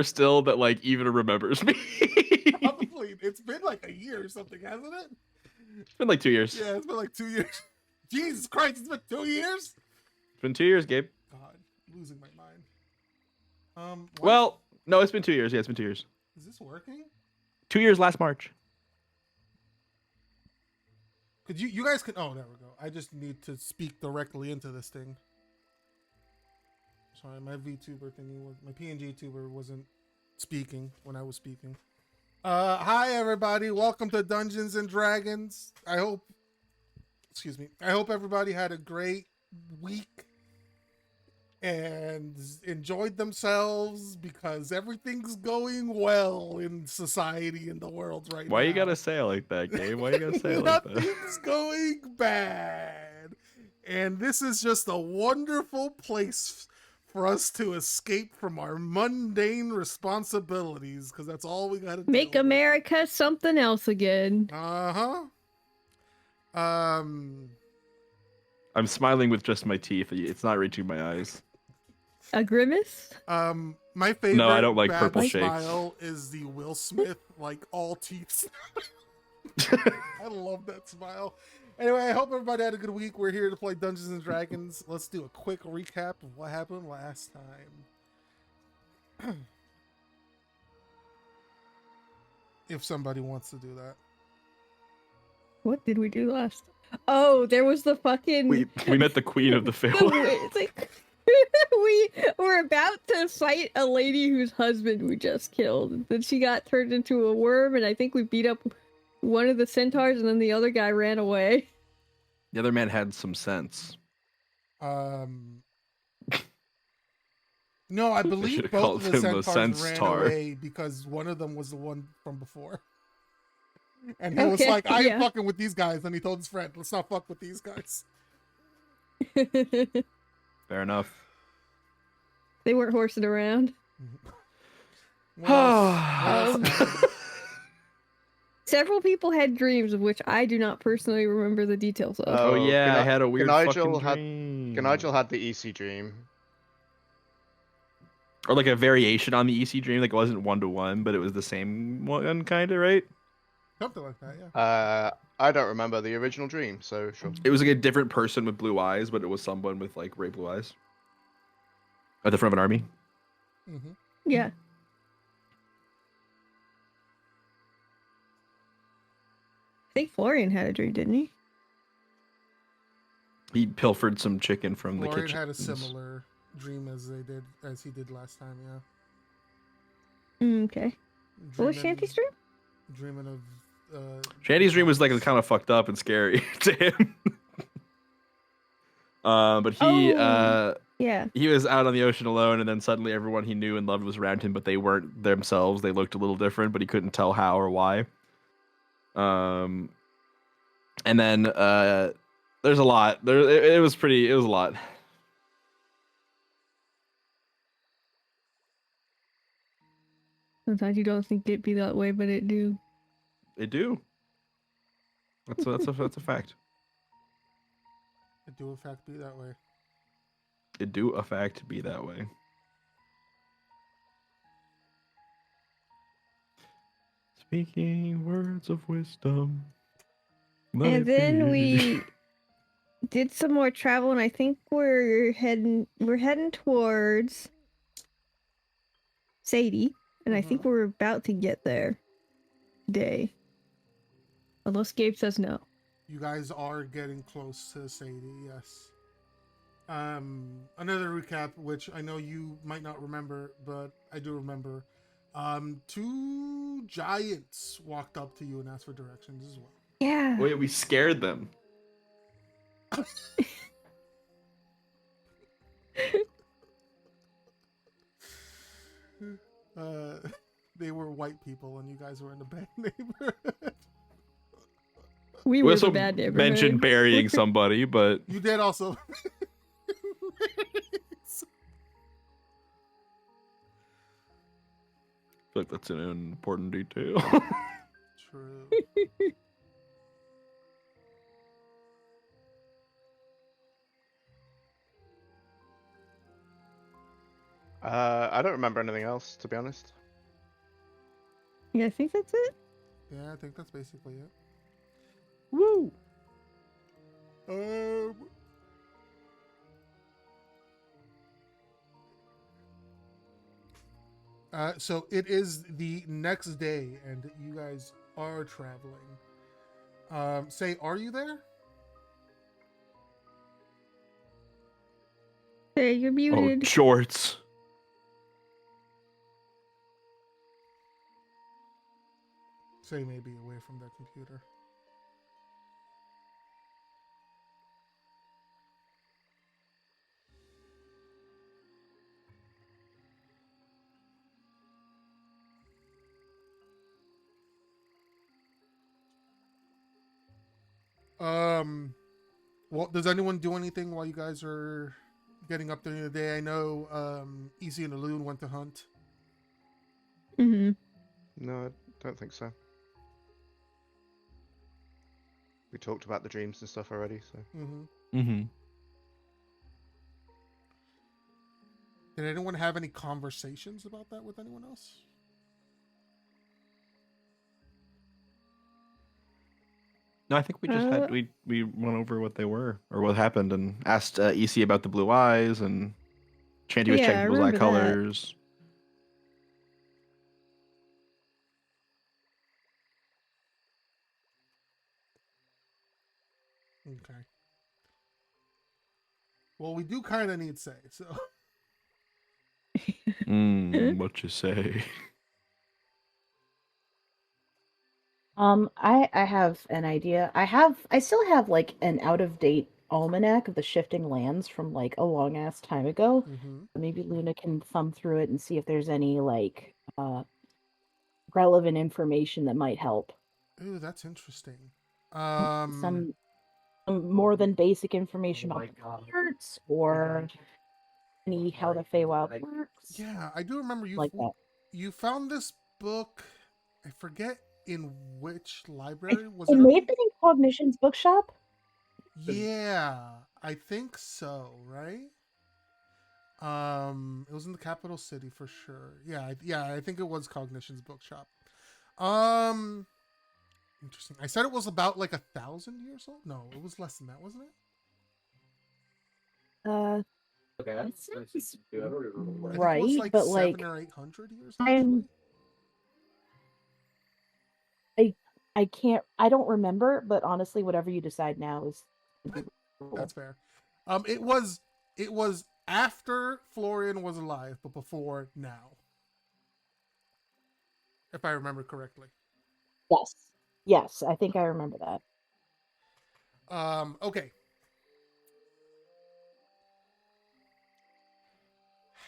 still that like even remembers me. Probably. It's been like a year or something, hasn't it? It's been like 2 years. Yeah, it's been like 2 years. Jesus Christ, it's been 2 years? It's been 2 years, Gabe. God, losing my mind. Well, no, it's been 2 years. Yeah, it's been 2 years. Is this working? 2 years last March. Could you guys can oh there we go. I just need to speak directly into this thing. Sorry, my VTuber thingy was my PNG tuber wasn't speaking when I was speaking. Hi everybody, welcome to Dungeons and Dragons. I hope everybody had a great week and enjoyed themselves because everyth's going well in society and the world right now. Why you gotta say it like that, Gabe? Why you gotta say it like that? Nothing's going bad. And this is just a wonderful place for us to escape from our mundane responsibilities, because that's all we gotta do. Make America something else again. I'm smiling with just my teeth. It's not reaching my eyes. A grimace? My favorite No, I don't like purple shakes. smile is the Will Smith, like, all teeth. I love that smile. Anyway, I hope everybody had a good week. We're here to play Dungeons and Dragons. Let's do a quick recap of what happened last time. If somebody wants to do that. What did we do last? Oh, there was the fucking... We met the queen of the film. It's like... we were about to fight a lady whose husband we just killed. Then she got turned into a worm, and I think we beat up one of the centaurs, and then the other guy ran away. The other man had some sense. No, I believe both of the centaurs ran tar. away because one of them was the one from before. And he was like, I ain't fucking with these guys. And he told his friend, let's not fuck with these guys. Fair enough. They weren't horsing around. Several people had dreams of which I do not personally remember the details of. Oh yeah, I had a weird fucking dream. Nigel had the EC dream. Or like a variation on the EC dream, like it wasn't 1-to-1, but it was the same one, kind of, right? Something like that, yeah. I don't remember the original dream, so sure. It was like a different person with blue eyes, but it was someone with like gray blue eyes. At the front of an army. Mm-hmm. Yeah. I think Florian had a dream, didn't he? He pilfered some chicken from Florian the kitchen. Had a similar dream as he did last time, yeah. Okay. What was Shanty's dream? Dreaming of Shanty's dream was like kind of fucked up and scary to him. But he he was out on the ocean alone, and then suddenly everyone he knew and loved was around him, but they weren't themselves. They looked a little different, but he couldn't tell how or why. And then there's a lot. It was a lot. Sometimes you don't think it'd be that way, but it do. It do. That's a fact. It do in fact be that way. It do a fact be that way. Speaking words of wisdom. And then we did some more travel, and I think we're heading towards Sadie, and I think we're about to get there today. Unless Gabe says no. You guys are getting close to Sadie, yes. Another recap, which I know you might not remember, but I do remember. 2 giants walked up to you and asked for directions as well. Yeah. Wait, we scared them. They were white people, and you guys were in a bad neighborhood. We were the bad neighborhood. Mentioned burying somebody, but you did also. I feel like that's an important detail. True. I don't remember anything else, to be honest. Yeah, I think that's it. Yeah, I think that's basically it. Woo! Um. So it is the next day, and you guys are traveling. Say, are you there? Hey, you're Oh, muted. shorts. Say, maybe away from that computer. Well, does anyone do anything while you guys are getting up during the day? I know, Easy and the Loon went to hunt. Mm-hmm. No, I don't think so. We talked about the dreams and stuff already, so. Mm-hmm. Mm-hmm. Did anyone have any conversations about that with anyone else? No, I think we just had we went over what they were or what happened and asked EC about the blue eyes and Chanty was Yeah, checking I people's eye remember that. colors. Okay. Well, we do kind of need say, so. What you say? I have an idea. I still have like an out of date almanac of the shifting lands from like a long ass time ago. Mm-hmm. Maybe Luna can thumb through it and see if there's any like relevant information that might help. Ooh, that's interesting. Some more than basic information about the cards or any how the Feywild works. Yeah, I do remember you like that. you found this book. I forget in which library was It it. may have been in Cognition's bookshop. Yeah, I think so. Right. It was in the capital city for sure. Yeah, I think it was Cognition's bookshop. Interesting. I said it was about like 1,000 years old. No, it was less than that, wasn't it? Okay. That sounds I think it was right, like but 700 like or 800 years actually. I can't. I don't remember, but honestly, whatever you decide now is. That's fair. It was after Florian was alive, but before now, if I remember correctly. Yes. Yes, I think I remember that. Okay.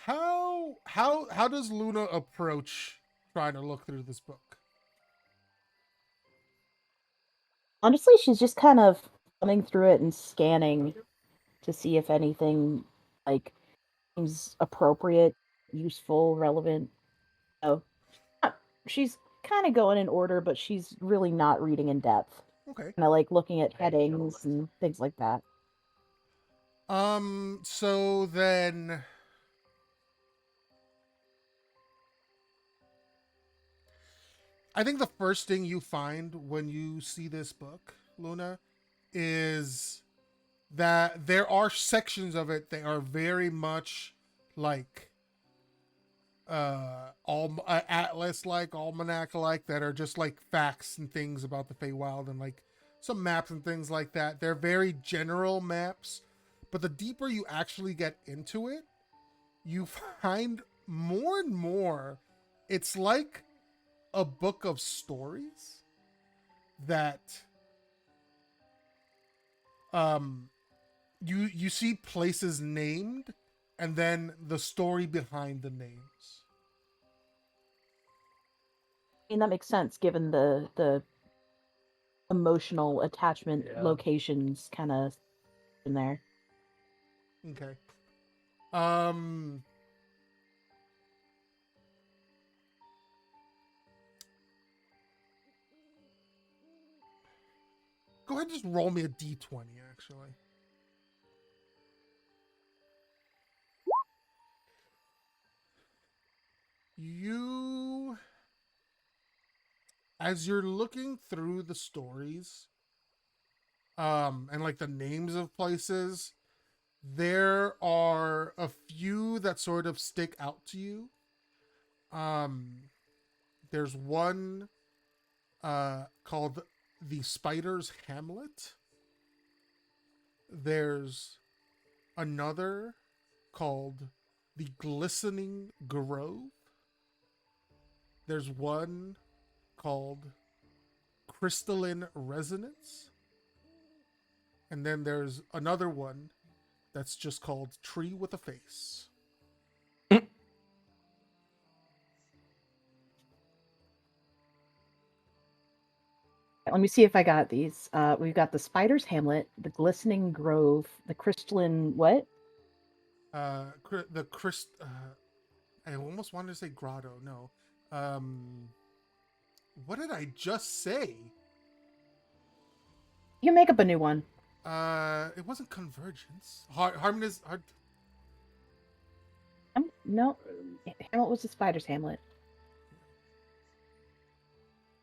How does Luna approach trying to look through this book? Honestly, she's just kind of thumbing through it and scanning to see if anything like seems appropriate, useful, relevant. Oh, she's kind of going in order, but she's really not reading in depth. Okay. Kind of like looking at headings and things like that. So then I think the first thing you find when you see this book, Luna, is that there are sections of it that are very much like all atlas like, almanac like, that are just like facts and things about the Feywild and like some maps and things like that. They're very general maps, but the deeper you actually get into it, you find more and more it's like a book of stories that you see places named and then the story behind the names. I mean, that makes sense given the emotional attachment locations kind of in there. Okay. Go ahead and just roll me a d20, actually. you, as you're looking through the stories, and like the names of places, there are a few that sort of stick out to you. There's one called the Spider's Hamlet. There's another called the Glistening Grove. There's one called Crystalline Resonance. And then there's another one that's just called Tree with a Face. Let me see if I got these. We've got the Spider's Hamlet, the Glistening Grove, the Crystalline what? I almost wanted to say grotto. No. What did I just say? You can make up a new one. It wasn't convergence. Harmonious. No, Hamlet was the Spider's Hamlet.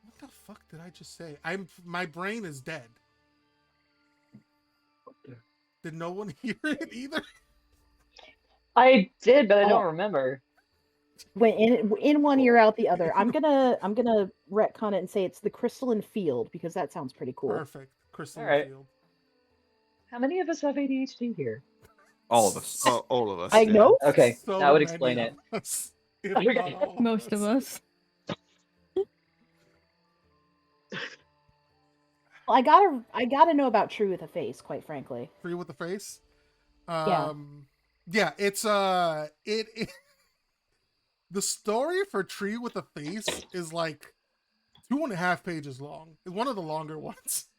What the fuck did I just say? My brain is dead. Did no one hear it either? I did, but I don't remember. Went in one ear, out the other. I'm gonna retcon it and say it's the Crystalline Field because that sounds pretty cool. Perfect. Crystalline All right. Field. How many of us have ADHD here? All of us. All of us. I know. Okay, So that would many explain it. of us, if Okay. not all of Most of us. I gotta know about Tree with a Face, quite frankly. Tree with a Face. Yeah. Yeah, it's it the story for Tree with a Face is like 2.5 pages long. It's one of the longer ones.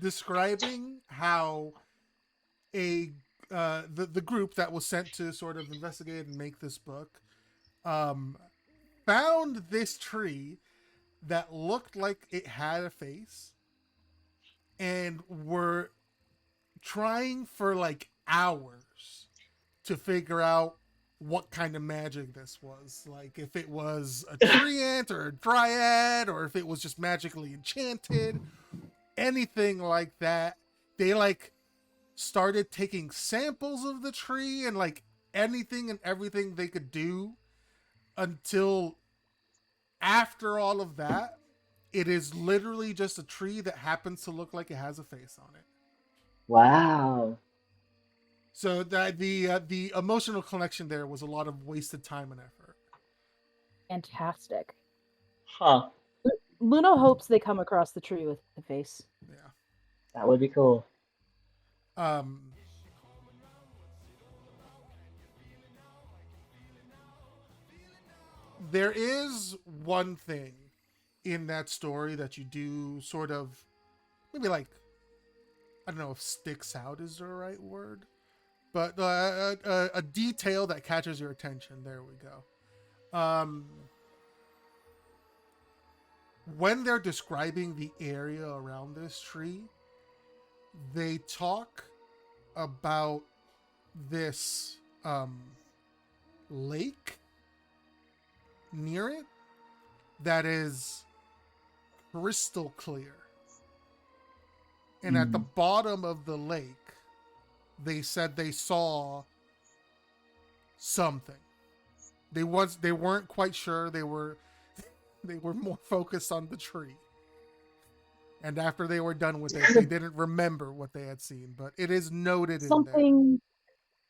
Describing how the group that was sent to sort of investigate and make this book found this tree that looked like it had a face and were trying for like hours to figure out what kind of magic this was. Like if it was a treant or a dryad or if it was just magically enchanted, anything like that. They like started taking samples of the tree and like anything and everything they could do until after all of that, it is literally just a tree that happens to look like it has a face on it. Wow. So that the emotional connection there was a lot of wasted time and effort. Fantastic. Huh. Luna hopes they come across the tree with the face. Yeah. That would be cool. There is one thing in that story that you do sort of maybe like, I don't know if sticks out is the right word, but a detail that catches your attention. There we go. When they're describing the area around this tree, they talk about this lake near it that is crystal clear. And at the bottom of the lake, they said they saw something. They weren't quite sure. They were more focused on the tree. And after they were done with it, they didn't remember what they had seen, but it is noted in there.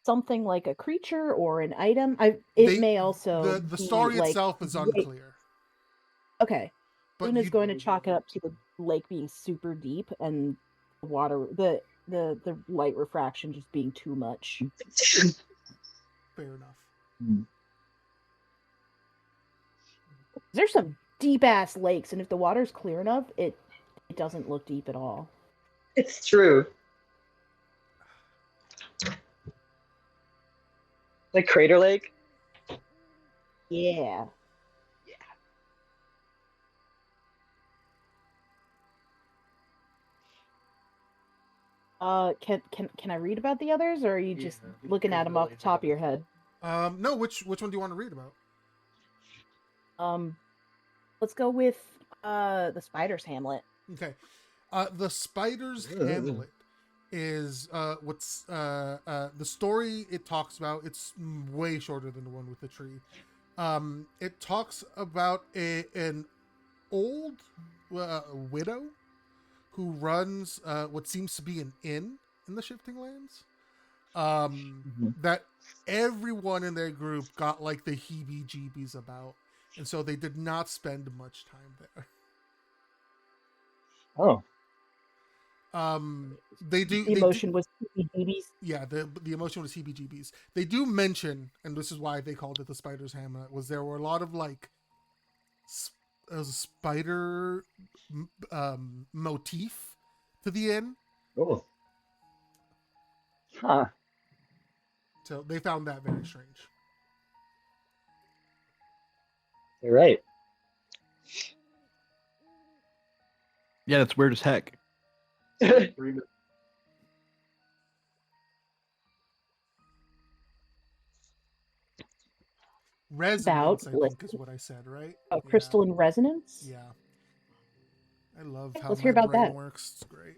Something like a creature or an item. It may also the be, story like, itself is unclear. Okay. But Luna's going to chalk it up to the lake being super deep and the water the light refraction just being too much. Fair enough. There's some deep ass lakes, and if the water's clear enough, it doesn't look deep at all. It's true. Like Crater Lake? Yeah. Can I read about the others, or are you just looking at them off the top of your head? No, which one do you want to read about? Let's go with the Spider's Hamlet. Okay. The Spider's Hamlet is what's the story it talks about. It's way shorter than the one with the tree. It talks about an old widow who runs what seems to be an inn in the Shifting Lands. That everyone in their group got like the heebie-jeebies about, and so they did not spend much time there. Oh. They do. The emotion was heebie-jeebies. Yeah, the emotion was heebie-jeebies. They do mention, and this is why they called it the Spider's Hamlet, was there were a lot of like spider motif to the inn. Oh. Huh. So they found that very strange. You're right. Yeah, that's weird as heck. Resonance, I think, is what I said, right? Crystalline resonance? Yeah. I love how Let's my hear about brain that. works. It's great.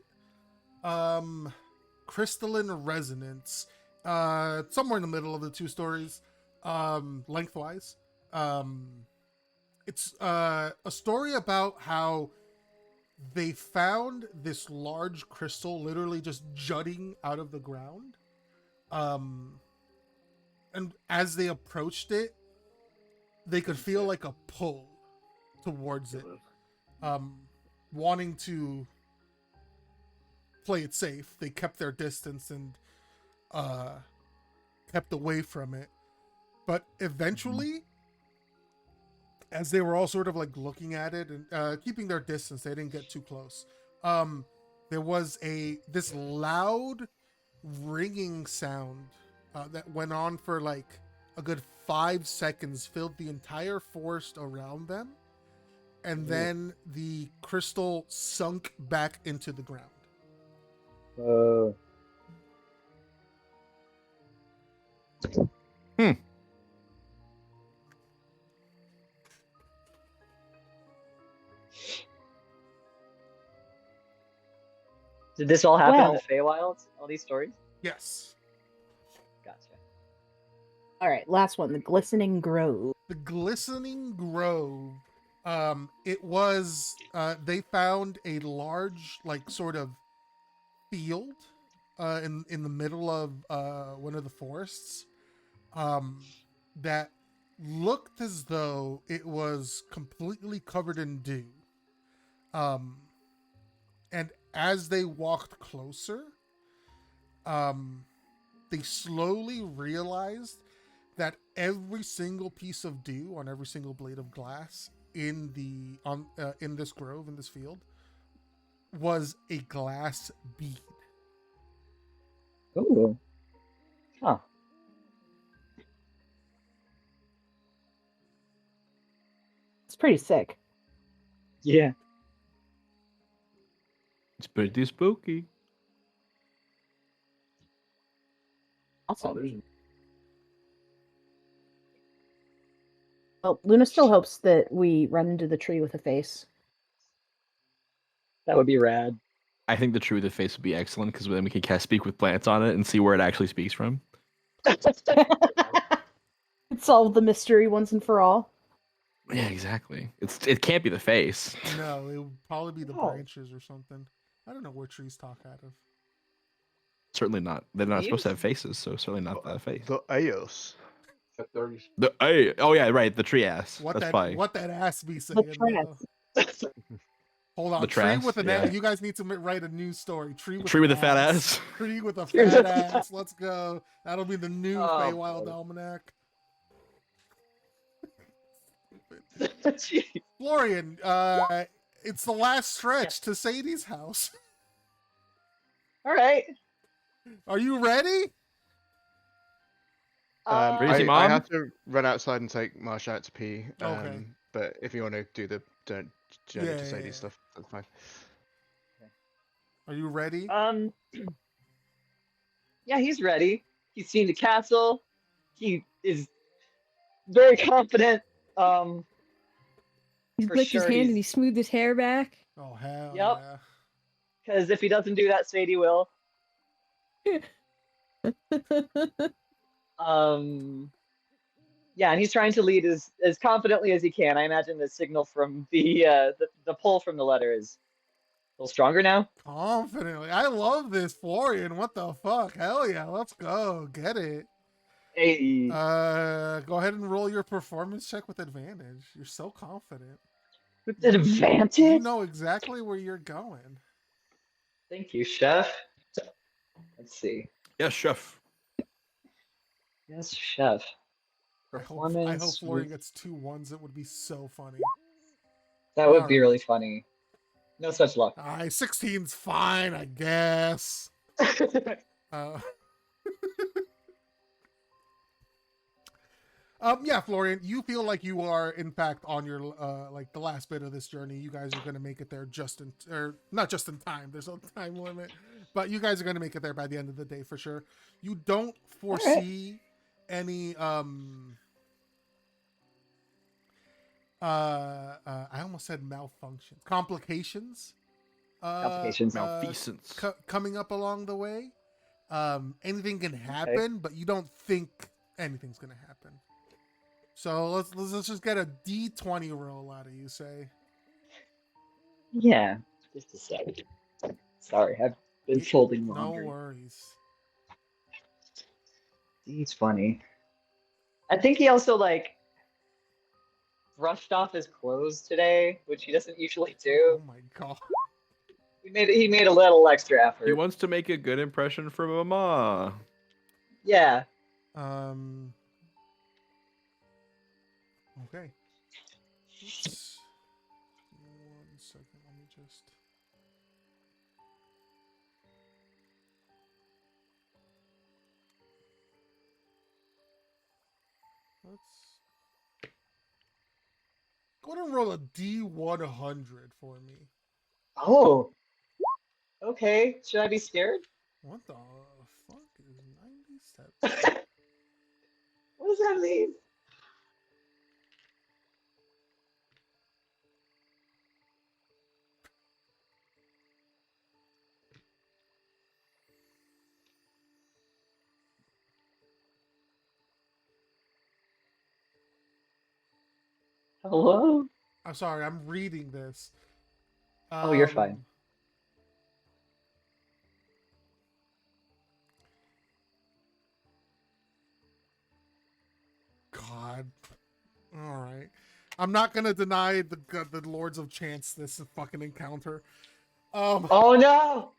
Crystalline resonance. Somewhere in the middle of the two stories. Lengthwise. It's a story about how they found this large crystal literally just jutting out of the ground. And as they approached it, they could feel like a pull towards it. Wanting to play it safe, they kept their distance and kept away from it. But eventually, as they were all sort of like looking at it and keeping their distance, they didn't get too close. There was this loud ringing sound that went on for like a good 5 seconds, filled the entire forest around them, and then the crystal sunk back into the ground. Did this all happen in Well- the Feywild? All these stories? Yes. Gotcha. All right, last one, the Glistening Grove. The Glistening Grove. It was they found a large, like, sort of field in the middle of one of the forests that looked as though it was completely covered in dew. And as they walked closer, they slowly realized that every single piece of dew on every single blade of glass in this grove, in this field, was a glass bead. Ooh. Huh. It's pretty sick. Yeah. It's pretty spooky. Awesome. Well, Luna still hopes that we run into the tree with a face. That would be rad. I think the tree with the face would be excellent because then we can cast speak with plants on it and see where it actually speaks from. Solve the mystery once and for all. Yeah, exactly. It can't be the face. No, it would probably be the Oh. branches or something. I don't know where trees talk out of. Certainly not. They're not supposed to Leaves? have faces, so certainly not the face. The Eos. Oh yeah, right. The tree ass. That's fine. What that ass be saying? The tress. Hold on, The tree trash, with an yeah. ass. You guys need to write a new story. Tree with a fat ass. Tree with a Tree with fat a fat- ass. Let's go. That'll be the new Oh, Feywild boy. Almanac. Jeez. Florian, it's the last stretch to Sadie's house. All right. Are you ready? Crazy I Mom? have to run outside and take Marsha out to pee. Okay. But if you want to do the journey Yeah, to yeah, Sadie's yeah. stuff, that's fine. Are you ready? Yeah, he's ready. He's seen the castle. He is very confident. He For licked his sure hand and he's- he smoothed his hair back. Oh hell Yep. yeah! Because if he doesn't do that, Sadie will. Yeah, and he's trying to lead as confidently as he can. I imagine the signal from the pull from the letter is a little stronger now. Confidently, I love this Florian. What the fuck? Hell yeah! Let's go. Get it. Hey, Go ahead and roll your performance check with advantage. You're so confident. with an advantage. You know exactly where you're going. Thank you, chef. Let's see. Yes, chef. Yes, chef. I Performance. hope Florian gets 2 1s. It would be so funny. That would All be right. really funny. No such luck. 16's fine, I guess. Uh, yeah, Florian, you feel like you are in fact on your like the last bit of this journey. You guys are gonna make it there or not just in time. There's no time limit, but you guys are gonna make it there by the end of the day for sure. You don't foresee any I almost said malfunctions, complications, Malfeasance. coming up along the way. Anything can happen, but you don't think anything's gonna happen. So let's just get a D20 roll out of you, say. Yeah, just a second. Sorry, I've been folding laundry. No worries. He's funny. I think he also like brushed off his clothes today, which he doesn't usually do. Oh my god. He made a little extra effort. He wants to make a good impression for Mama. Yeah. Okay. Oops. 1 second. Let me just. Let's go ahead and roll a D100 for me. Oh. Okay. Should I be scared? What the fuck is 97? What does that mean? Hello? I'm sorry, I'm reading this. Oh, you're fine. God. All right. I'm not gonna deny the Lords of Chance this fucking encounter. Oh no!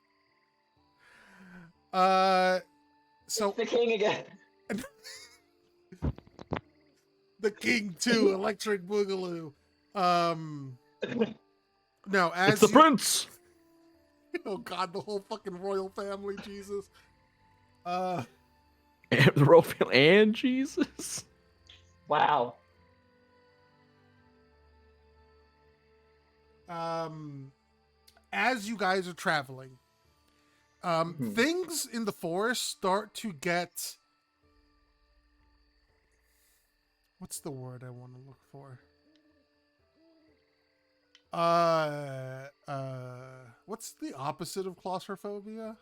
So It's the king again. the King 2, Electric Boogaloo. No, as It's the prince. Oh god, the whole fucking royal family, Jesus. The royal family and Jesus. Wow. As you guys are traveling, things in the forest start to get. What's the word I want to look for? What's the opposite of claustrophobia?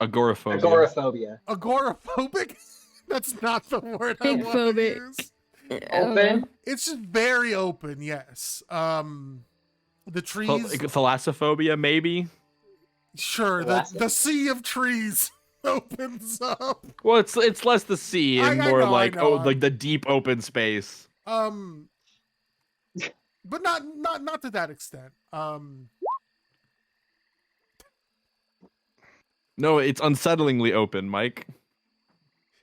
Agoraphobia. Agoraphobia. Agoraphobic? That's not the word I Big want to phobic. use. Open? It's just very open, yes. The trees. Thalassophobia, maybe. Sure, the sea of trees opens up. Well, it's less the sea and more like like the deep open space. But not to that extent. No, it's unsettlingly open, Mike.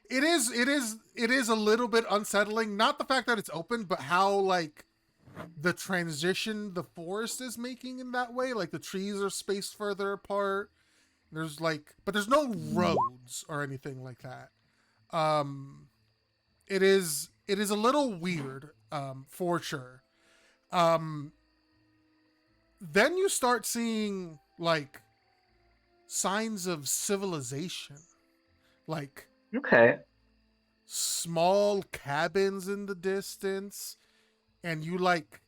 It is a little bit unsettling. Not the fact that it's open, but how like the transition the forest is making in that way. Like the trees are spaced further apart. There's but there's no roads or anything like that. It is a little weird, for sure. Then you start seeing like signs of civilization, like Okay. small cabins in the distance, and you like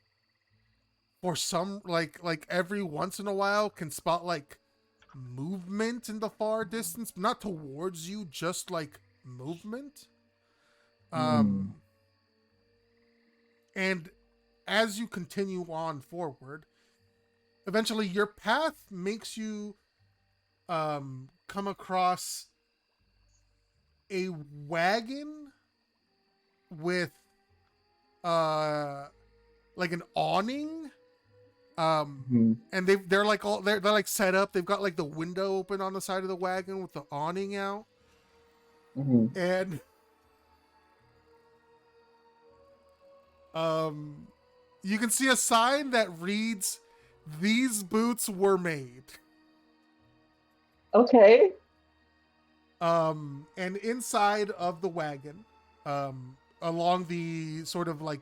for some like every once in a while can spot like movement in the far distance, not towards you, just like movement. And as you continue on forward, eventually your path makes you come across a wagon with like an awning, and they're like they're like set up. They've got like the window open on the side of the wagon with the awning out, and you can see a sign that reads, "These boots were made." Okay. And inside of the wagon, along the sort of like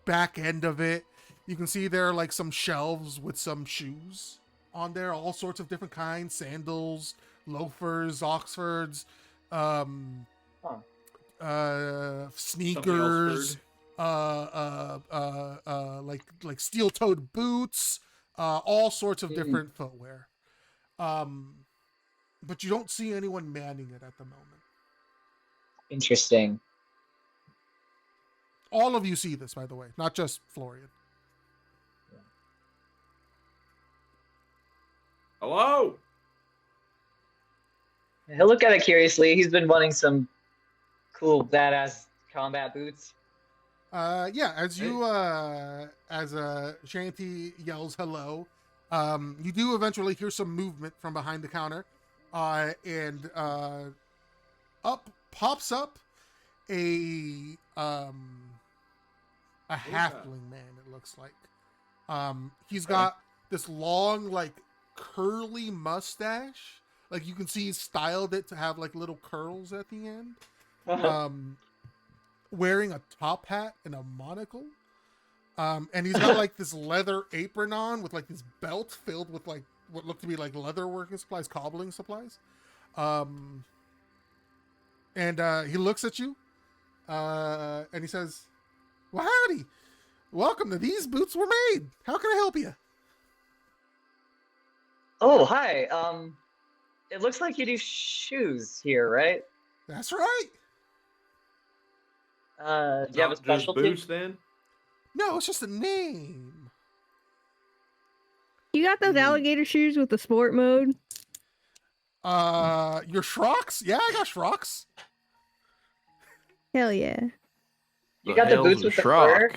back end of it, you can see there are like some shelves with some shoes on there, all sorts of different kinds: sandals, loafers, Oxfords, sneakers, like steel-toed boots, all sorts of different footwear. But you don't see anyone manning it at the moment. Interesting. All of you see this, by the way, not just Florian. Hello. He'll look at it curiously. He's been wanting some cool, badass combat boots. Yeah, as you as Shanty yells hello, you do eventually hear some movement from behind the counter, and up pops up a halfling man. It looks like he's got this long, like curly mustache. Like you can see he's styled it to have like little curls at the end. Wearing a top hat and a monocle. And he's got like this leather apron on with like this belt filled with like what looked to be like leather working supplies, cobbling supplies. And he looks at you, and he says, "Well, howdy. Welcome to These Boots Were Made. How can I help you?" Oh, hi. It looks like you do shoes here, right? That's right. Do you have a specialty? Boots then? No, it's just a name. You got those alligator shoes with the sport mode? Your Shrocks? Yeah, I got Shrocks. Hell yeah. You got the boots with the fur?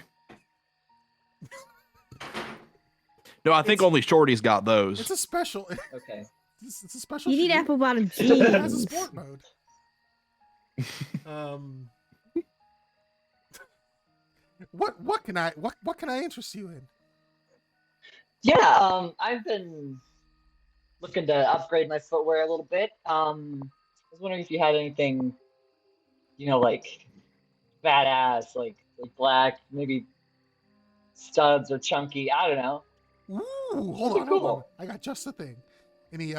No, I think only Shorty's got those. It's a special. Okay. It's a special. You need shoe. apple bottom It has a jeans. sport mode. What can I interest you in? Yeah, I've been looking to upgrade my footwear a little bit. I was wondering if you had anything, like badass, like black, maybe studs or chunky. I don't know. Ooh, hold on. I got just the thing. And he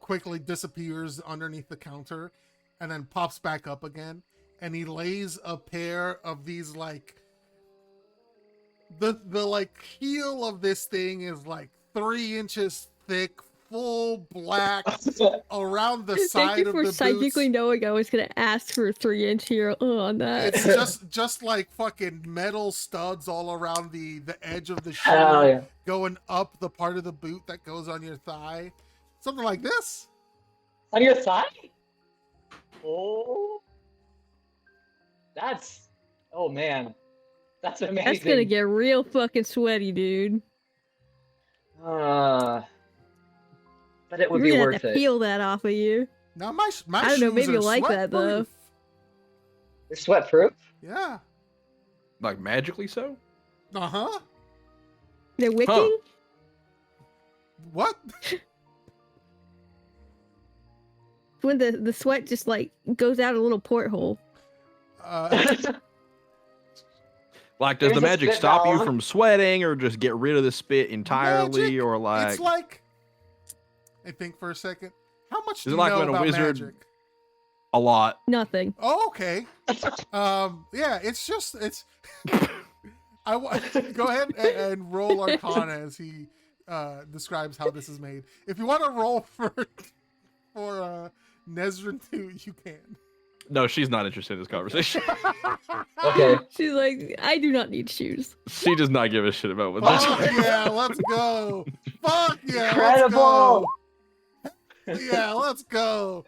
quickly disappears underneath the counter and then pops back up again. And he lays a pair of these like the like heel of this thing is like 3 inches thick, full black around the side Thank you of for the psychically boots. knowing I was gonna ask for a 3-inch here on that. It's just like fucking metal studs all around the edge of the shoe, Yeah. going up the part of the boot that goes on your thigh. Something like this. On your thigh? Oh. Oh man. That's amazing. That's gonna get real fucking sweaty, dude. But it would You're be gonna worth have to it. peel that off of you. Now my I don't know, shoes maybe are you like that, though. sweat-proof. They're sweat proof? Yeah. Like magically so? Uh-huh. They're wicking? What? When the sweat just like goes out a little porthole. Like, does There's the a magic spit stop you valve. from sweating, or just get rid of the spit entirely, Magic? or like? It's like, I think for a second. How much do Is it you like know when a about wizard- magic? A lot. Nothing. Oh, okay. Yeah, it's Go ahead and roll Arcana as he describes how this is made. If you want to roll for Nezrin too, you can. No, she's not interested in this conversation. Okay. She's like, I do not need shoes. She does not give a shit about what Fuck they're yeah, let's go. Fuck yeah, Incredible. let's go. Yeah, let's go.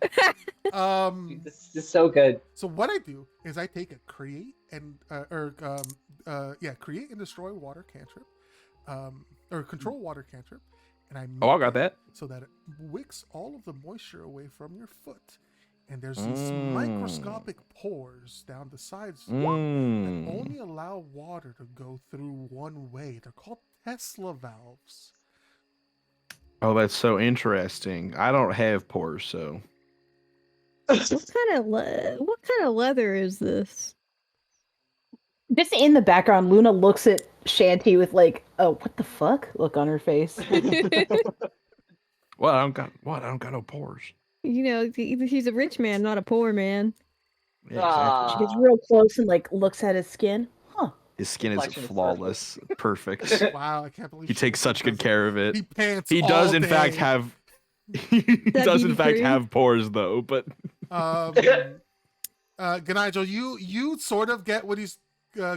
This is so good. So what I do is I take a create and create and destroy water cantrip, or control water cantrip, and I Oh, I got that. so that it wicks all of the moisture away from your foot. And there's these microscopic pores down the sides that only allow water to go through one way. They're called Tesla valves. Oh, that's so interesting. I don't have pores, so. What kind of leather is this? Just in the background, Luna looks at Shanty with like, "Oh, what the fuck?" look on her face. Well, I don't got no pores. You know, he's a rich man, not a poor man. Yeah, She gets real close and like looks at his skin. Huh. His skin is Complexion is flawless, perfect. Wow, I can't believe He takes such good does care of it. He pants. He does, all in fact, day. have. He does, in fact, BB3? have pores, though. But Ganigel, you sort of get what he's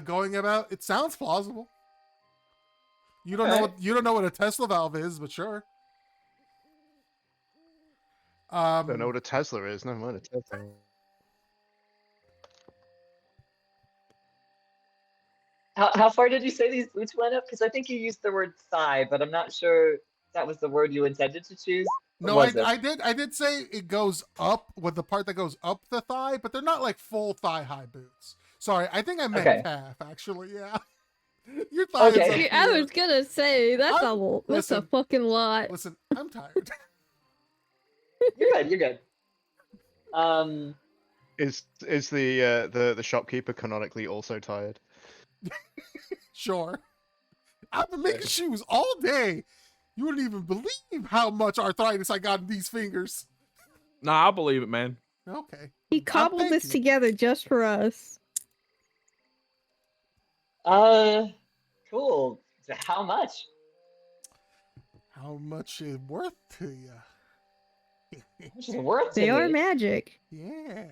going about. It sounds plausible. You don't know what a Tesla valve is, but sure. Don't know what a Tesla is. Never mind a Tesla. How far did you say these boots went up? Because I think you used the word thigh, but I'm not sure that was the word you intended to choose. Or No, was it? I did say it goes up with the part that goes up the thigh, but they're not like full thigh high boots. Sorry, I think I meant Okay. calf actually. Yeah, your thigh is Okay. up See, I here. was gonna say that's a listen. fucking lot. Listen, I'm tired. You're good. You're good. Is the shopkeeper canonically also tired? Sure, I've been making shoes all day. You wouldn't even believe how much arthritis I got in these fingers. nah, I believe it, man. Okay. He cobbled thank this you. together just for us. Cool. So how much? How much is worth to you? How much is it worth to They are me? magic. Yeah.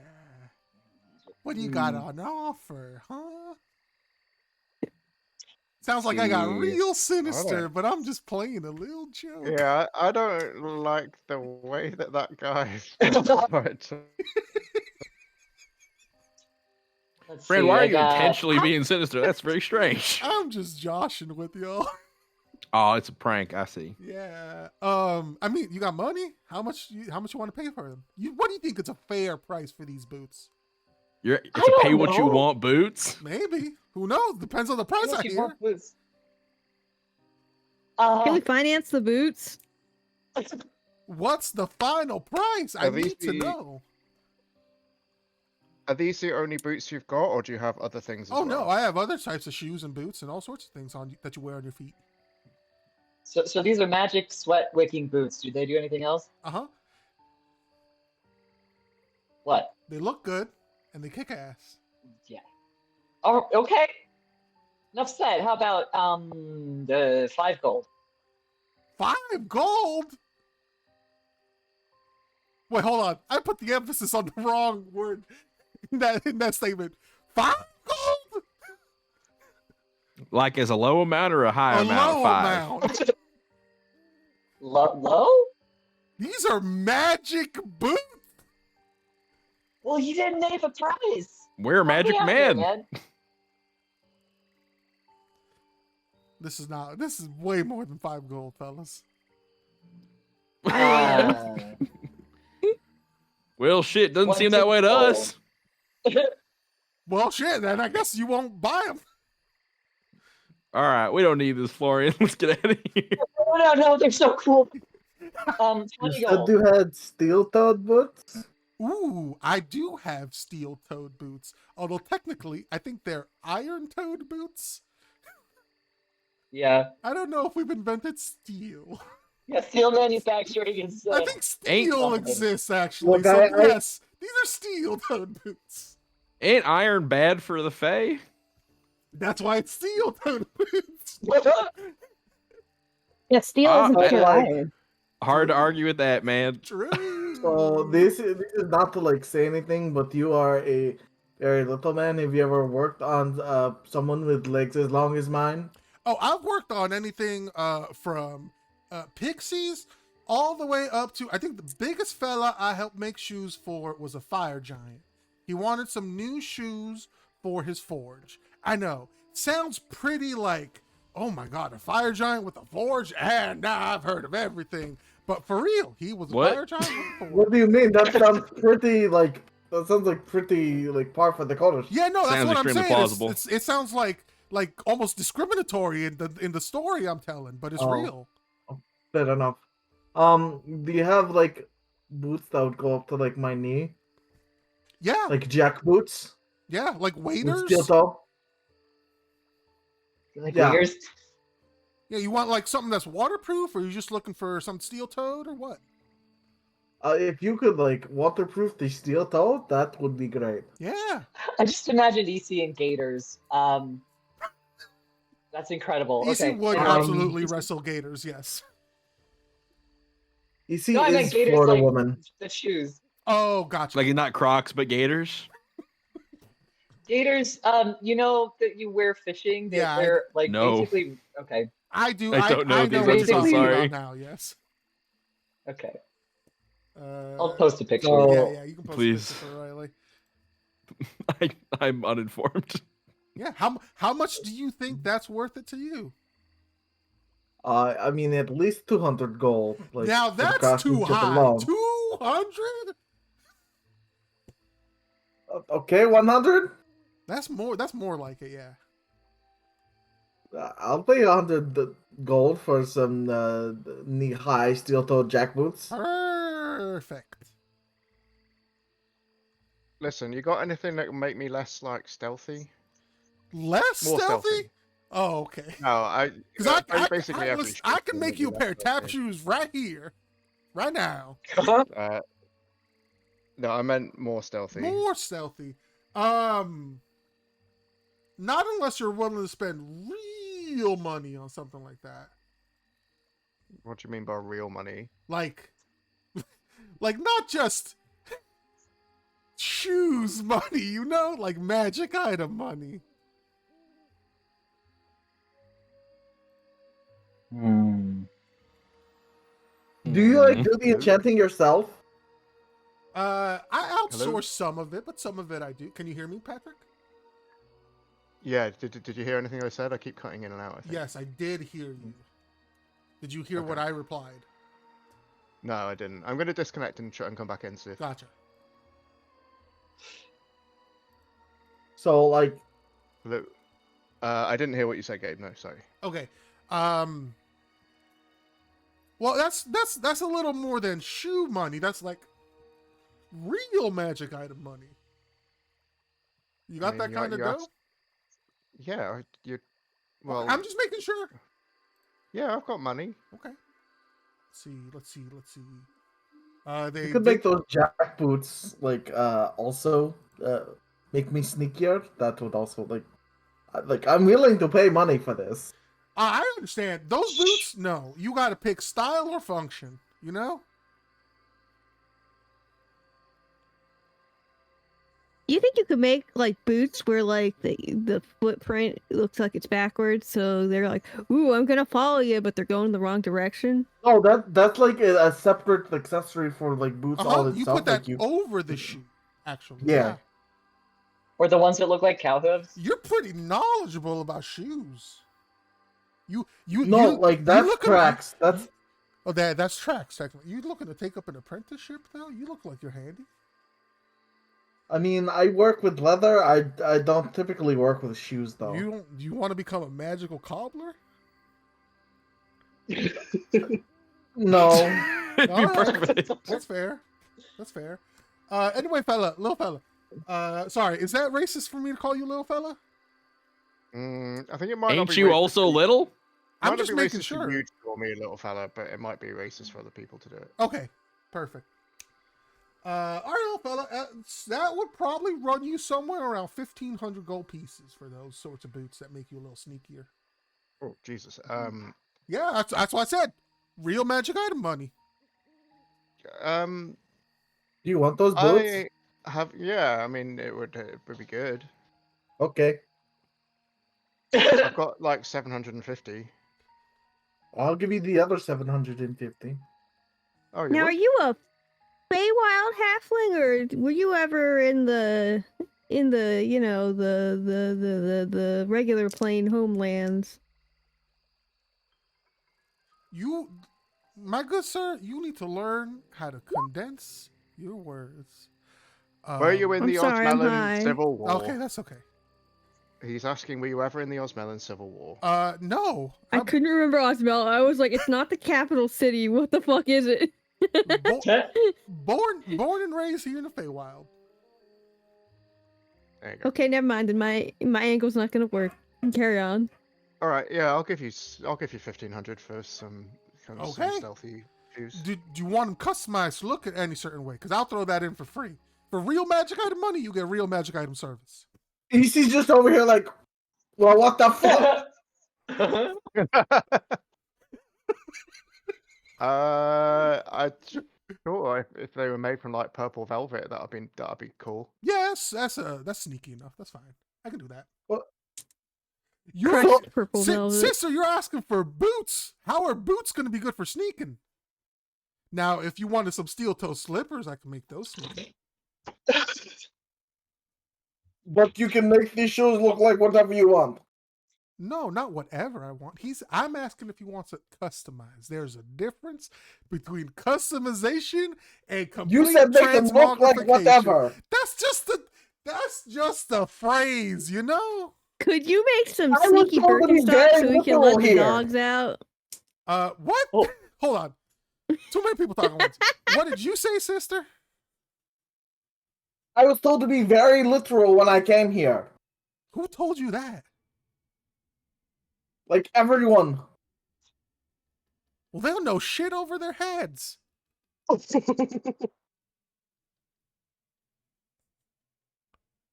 What do you got on offer, huh? Sounds like I got Gee, real sinister, don't- but I'm just playing a little joke. Yeah, I don't like the way that guy. Let's Fran, see, why are I you got- intentionally being sinister? That's very strange. I'm just joshing with y'all. Oh, it's a prank. I see. Yeah. I mean, you got money? How much you want to pay for them? What do you think is a fair price for these boots? It's I a pay don't what you know. want boots. Maybe. Who knows? Depends on the price How I much you hear. want boots? Can we finance the boots? What's the final price? I Are these need to the- know. Are these the only boots you've got, or do you have other things? As Oh well? no, I have other types of shoes and boots and all sorts of things on that you wear on your feet. So these are magic sweat wicking boots. Do they do anything else? Uh-huh. What? They look good and they kick ass. Yeah. Oh, okay. Enough said. How about the 5 gold? 5 gold? Wait, hold on. I put the emphasis on the wrong word in that statement. 5 gold? Like as a low amount or a high A amount? low 5. amount. Low? These are magic boots. Well, you didn't name a price. We're a Help me magic out here, man. This is way more than 5 gold, fellas. Uh, Well, shit, doesn't One seem that way to gold. us. Well, shit, then I guess you won't buy them. All right, we don't need this, Florian. Let's get out of here. no, they're so cool. 20 You said gold. you had steel-toed boots? Ooh, I do have steel-toed boots. Although technically, I think they're iron-toed boots. Yeah. I don't know if we've invented steel. Yeah, steel manufacturing is. I think steel Ain't- exists, actually. Look, So, I- yes, these are steel-toed boots. Ain't iron bad for the Fae? That's why it's steel-toed boots. Yeah, steel isn't I pure like- iron. Hard to argue with that, man. True. So this is not to like say anything, but you are a very little man. Have you ever worked on someone with legs as long as mine? Oh, I've worked on anything from pixies all the way up to, I think the biggest fella I helped make shoes for was a fire giant. He wanted some new shoes for his forge. I know, sounds pretty like, oh my god, a fire giant with a forge? And now I've heard of everything. But for real, he was a What? fire giant with a forge. What do you mean? That sounds pretty like pretty like par for the course. Yeah, no, that's Sounds what I'm extremely saying. plausible. It sounds like almost discriminatory in the story I'm telling, but it's Oh. real. Fair enough. Do you have like boots that would go up to like my knee, Yeah, like jack boots yeah, like with waiters. steel toe? Like Yeah. waders? Yeah, you want like something that's waterproof, or you just looking for some steel toed, or what? If you could like waterproof the steel toe, that would be great. Yeah, I just imagined EC and gators. That's incredible. EC Okay. would and, absolutely wrestle gators. Yes. You see, No, I meant is gators Florida like woman. the shoes. Oh, gotcha. Like not Crocs, but Gators. Gators, you know that you wear fishing. Yeah, They're like No. basically okay. I do. I don't know I these know what ones, you're I'm talking sorry. about now. Yes. Okay. Uh, I'll post a picture. so- Yeah, you can post Please. a picture for Riley. I'm uninformed. Yeah. How much do you think that's worth it to you? I mean, at least 200 gold. Like, Now for the that's too craftsmanship high. alone. 200? Okay, 100. That's more. That's more like it. Yeah. I'll pay 100 gold for some knee-high steel-toed jack boots. Perfect. Listen, you got anything that can make me less like stealthy? Less More stealthy? Oh, okay. No, I Because basically every listen, I can shoe make you a will pair of be tap that shoes right here, right now. way. No, I meant more stealthy. More stealthy. Not unless you're willing to spend real money on something like that. What do you mean by real money? Like not just shoes money, you know, like magic item money. Do you like Mm. do the enchanting yourself? I outsource Hello? some of it, but some of it I do. Can you hear me, Patrick? Yeah, did you hear anything I said? I keep cutting in and out, I think. Yes, I did hear you. Did you hear what Okay. I replied? No, I didn't. I'm going to disconnect and try and come back in, see if... Gotcha. So like, Hello? I didn't hear what you said, Gabe. No, sorry. Okay. Well, that's a little more than shoe money. That's like real magic item money. You got mean, that you- kind of you dough? asked- Yeah, you... Well, I'm just making sure. yeah, I've got money. Okay. Let's see. They you could make those jack boots like also make me sneakier. That would also like I'm willing to pay money for this. I understand. Those boots, no. You got to pick style or function, you know? You think you could make like boots where like the footprint looks like it's backwards, so they're like, "Ooh, I'm gonna follow you," but they're going the wrong direction. Oh, that's like a separate accessory for like boots all You itself. put that like over the shoe, actually. Yeah. Or the ones that look like cow hooves. You're pretty knowledgeable about shoes. You No, like that's looking- tracks. That's Oh, that's tracks. Technically, you looking to take up an apprenticeship though? You look like you're handy. I mean, I work with leather. I don't typically work with shoes though. You want to become a magical cobbler? No. It'd be All right. perfect. That's fair. That's fair. Anyway, little fella. Sorry, is that racist for me to call you little fella? I think it might not Ain't be you racist also for you. little? I'm Might not just be making racist sure. for you to call me a little fella, but it might be racist for other people to do it. Okay, perfect. All right, old fella. That would probably run you somewhere around 1,500 gold pieces for those sorts of boots that make you a little sneakier. Oh Jesus. Yeah, that's what I said. Real magic item money. Do you want those boots? I have. Yeah. I mean, it would be good. Okay. I've got like 750. I'll give you the other 750. Oh, you Now, would? are you a Feywild halfling, or were you ever in the the regular plain homelands? You, my good sir, you need to learn how to condense your words. Were you in I'm the sorry, I'm Osmelon high. Civil War? Okay, that's okay. He's asking, were you ever in the Osmelon Civil War? No. I couldn't remember Osmel. I was like, it's not the capital city. What the fuck is it? born and raised here in the Feywild. There you go. Okay, never mind. Then my ankle's not gonna work. Carry on. All right, yeah, I'll give you 1,500 for some kind of some stealthy shoes. Do you want them customized to look at any certain way? Because I'll throw that in for free. For real magic item money, you get real magic item service. He's just over here like, well, what the fuck? Sure, if they were made from like purple velvet, that'd be cool. Yes, that's sneaky enough. That's fine. I can do that. What? Crushed purple velvet. Sister, you're asking for boots. How are boots going to be good for sneaking? Now, if you wanted some steel toe slippers, I can make those sneaky. But you can make these shoes look like whatever you want. No, not whatever I want. I'm asking if he wants it customized. There's a difference between customization and complete You said make them look like whatever. That's just a phrase, you know? Could you make some sneaky Birkenstocks so we can let the dogs out? What? Oh. Hold on. Too many people talking at once. What did you say, sister? I was told to be very literal when I came here. Who told you that? Like everyone. Well, they'll know shit over their heads.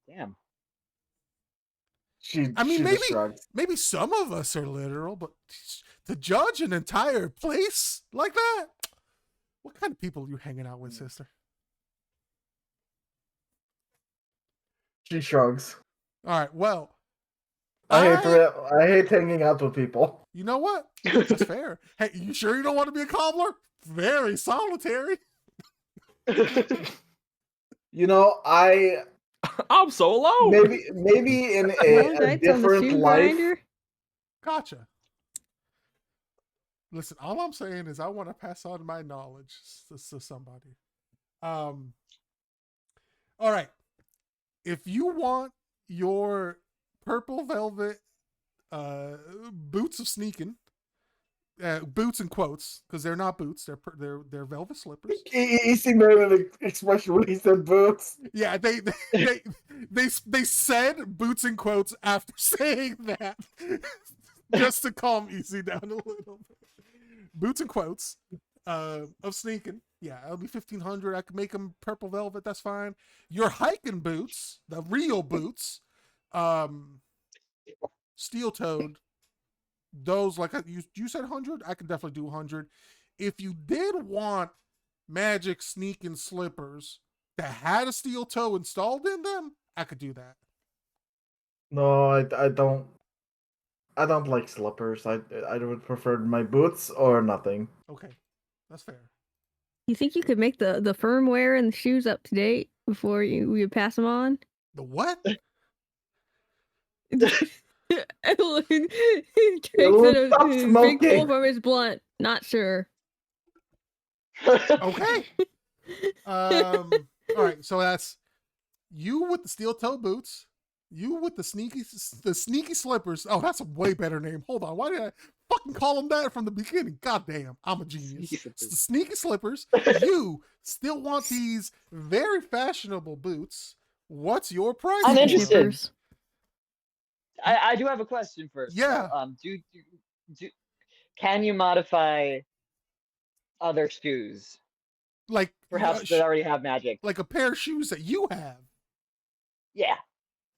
Damn. Maybe some of us are literal, but to judge an entire place like that, what kind of people are you hanging out with, sister? She shrugs. All right, well, I hate hanging out with people. You know what? That's fair. Hey, you sure you don't want to be a cobbler? Very solitary. You know, I'm so alone. Maybe in a different life. Grinder? Gotcha. Listen, all I'm saying is I want to pass on my knowledge to somebody. All right. If you want your purple velvet boots of sneaking, boots in quotes, because they're not boots, they're velvet slippers. He made an expression when he said boots. Yeah, they said boots in quotes after saying that, just to calm Easy down a little bit. Boots in quotes of sneaking. Yeah, it'll be 1,500. I can make them purple velvet. That's fine. Your hiking boots, the real boots, steel-toed. Those, like you said 100, I can definitely do 100. If you did want magic sneaking slippers that had a steel toe installed in them, I could do that. No, I don't. I don't like slippers. I would prefer my boots or nothing. Okay, that's fair. You think you could make the firmware and the shoes up to date before we would pass them on? The what? Big pull from his blunt. Not sure. Okay. All right. So that's you with the steel toe boots. You with the sneaky slippers. Oh, that's a way better name. Hold on. Why did I fucking call them that from the beginning? God damn, I'm a genius. It's the sneaky slippers. You still want these very fashionable boots. What's your price? I'm interested. I do have a question first. Yeah. Can you modify other shoes? Like perhaps that already have magic. Like a pair of shoes that you have. Yeah.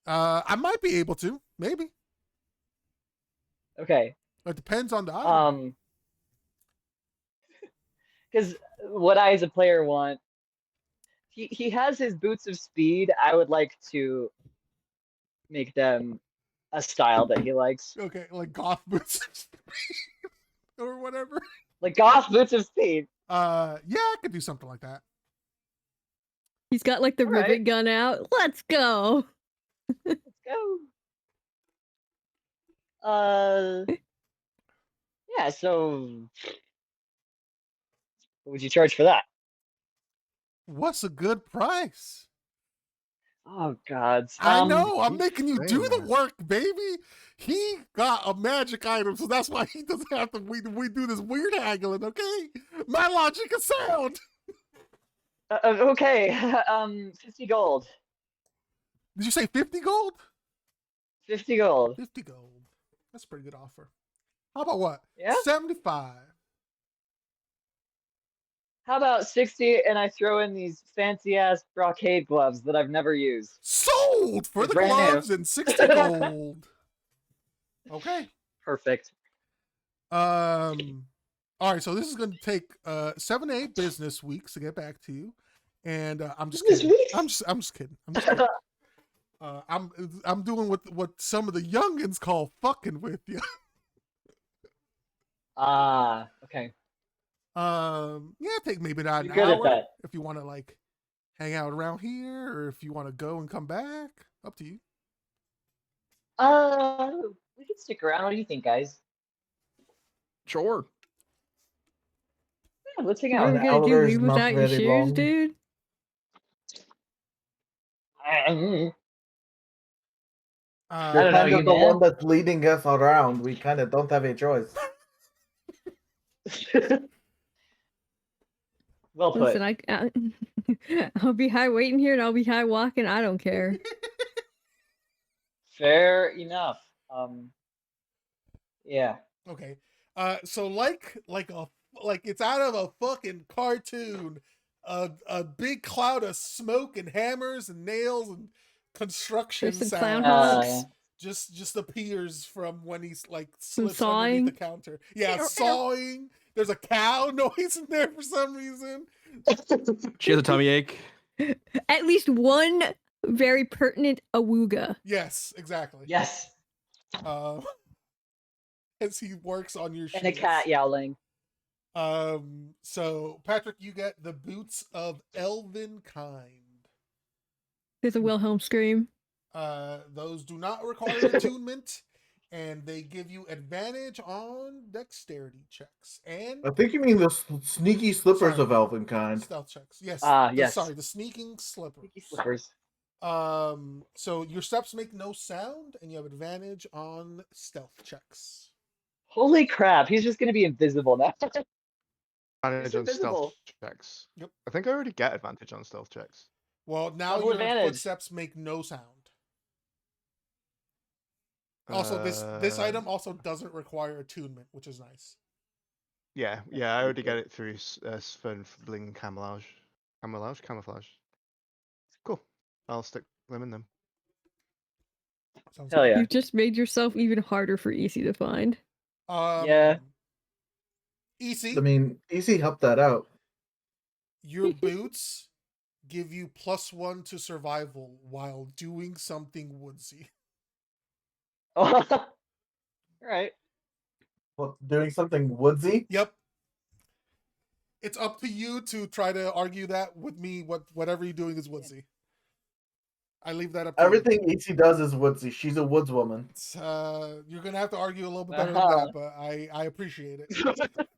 I might be able to, maybe. Okay. It depends on the item. Because what I as a player want, he has his boots of speed. I would like to make them a style that he likes. Okay, like goth boots or whatever. Like goth boots of speed. Yeah, I could do something like that. He's got like the rivet gun out. Let's go. Let's go. Yeah, so what would you charge for that? What's a good price? Oh God. I know, I'm making you do the work, baby. He got a magic item, so that's why he doesn't have to we do this weird haggling, okay? My logic is sound. Okay. 50 gold. Did you say 50 gold? 50 gold. 50 gold. That's a pretty good offer. How about what? Yeah? 75. How about 60 and I throw in these fancy ass brocade gloves that I've never used? Sold for the gloves and 60 gold. Okay. Perfect. All right, so this is going to take 7 to 8 business weeks to get back to you. And I'm just kidding. I'm just kidding. I'm just kidding. I'm doing what some of the youngins call fucking with you. Okay. Yeah, take maybe not an You're good hour at that. if you want to like hang out around here, or if you want to go and come back. Up to you. We can stick around. What do you think, guys? Sure. Yeah, let's hang What are out. we gonna do? Leave without your shoes, dude? I don't know, You're you kind of the man. one that's leading us around. We kind of don't have a choice. Well put. Listen, I'll be high waiting here and I'll be high walking. I don't care. Fair enough. Yeah. Okay. So like it's out of a fucking cartoon. A big cloud of smoke and hammers and nails and construction sounds just appears from when he's like slips underneath the counter. Yeah, sawing. There's a cow noise in there for some reason. She has a tummy ache. At least one very pertinent awooga. Yes, exactly. Yes. As he works on your shoes. And a cat yowling. So Patrick, you get the boots of elven kind. There's a Wilhelm scream. Those do not require attunement, and they give you advantage on dexterity checks. And I think you mean the sneaky slippers of elven kind. Stealth checks. Yes. Yes. Sorry, the sneaking slippers. Sneaky slippers. So your steps make no sound, and you have advantage on stealth checks. Holy crap! He's just gonna be invisible now. Advantage on stealth checks. Yep. I think I already get advantage on stealth checks. Well, now your footsteps make no sound. Also, this item also doesn't require attunement, which is nice. Yeah, I already get it through bling camouflage. Camouflage. Cool. I'll stick them in them. Hell yeah! You just made yourself even harder for Easy to find. Yeah. Easy. I mean, Easy helped that out. Your boots give you +1 to survival while doing something woodsy. All right. What, doing something woodsy? Yep. It's up to you to try to argue that with me. Whatever you're doing is woodsy. I leave that up to Everything Easy does is woodsy. She's a woods woman. You're gonna have to argue a little bit better than that, but I appreciate it.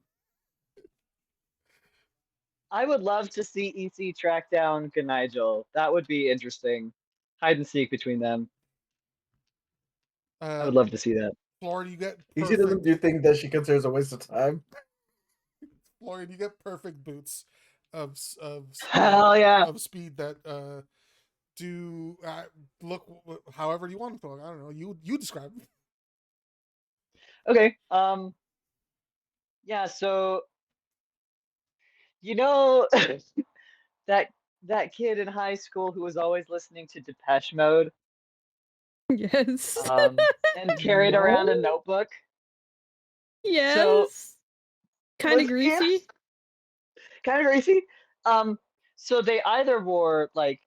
I would love to see EC track down Ganigel. That would be interesting. Hide and seek between them. I would love to see that. Florida, you get perfect. Easy doesn't do things that she considers a waste of time. Florida, you get perfect boots of hell yeah of speed that do look however you want to look. I don't know. You describe it. Okay. Yeah. So, that kid in high school who was always listening to Depeche Mode, Yes. and carried around a notebook. So Yes. Kind of greasy. Kind of greasy. So they either wore like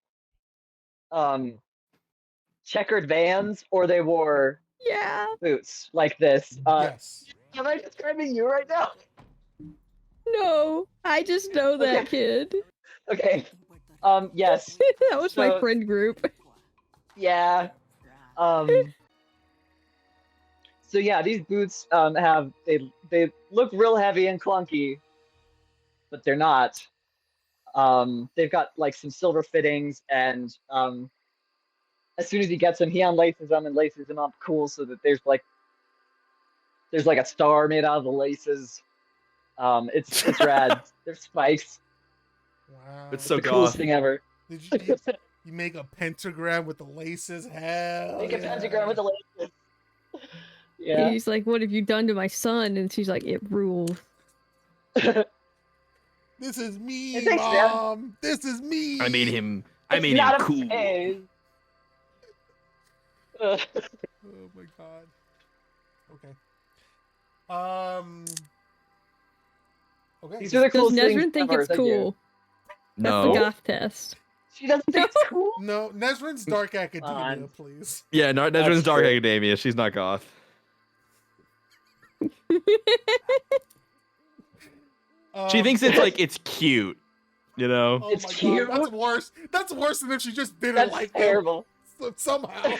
checkered Vans or they wore Yeah. boots like this. Yes. Am I describing you right now? No, I just know that Okay. kid. Okay. Yes. That was my friend group. Yeah. So yeah, these boots they look real heavy and clunky, but they're not. They've got like some silver fittings, and as soon as he gets them, he unlaces them and laces them up cool so that there's like a star made out of the laces. It's rad. There's spikes. Wow. It's so The coolest goth. thing ever. Did you make a pentagram with the laces? Hell Make yeah. a pentagram with the laces. Yeah. He's like, "What have you done to my son?" And she's like, "It rules." This is me, Hey, thanks, man. Mom. This is me. I made him It's not a cool. phase. Oh my god. Okay. Okay. These are the Does coolest things Nesrin think ever. it's Thank you. cool? That's No. the goth test. She doesn't think it's cool. No, Nesrin's Dark Academia, on. please. Yeah, no, Nesrin's That's Dark true. Academia. She's not goth. She thinks it's like it's cute, you know. Oh It's my cute. god, that's worse. That's worse than if she just didn't That's like terrible. him somehow.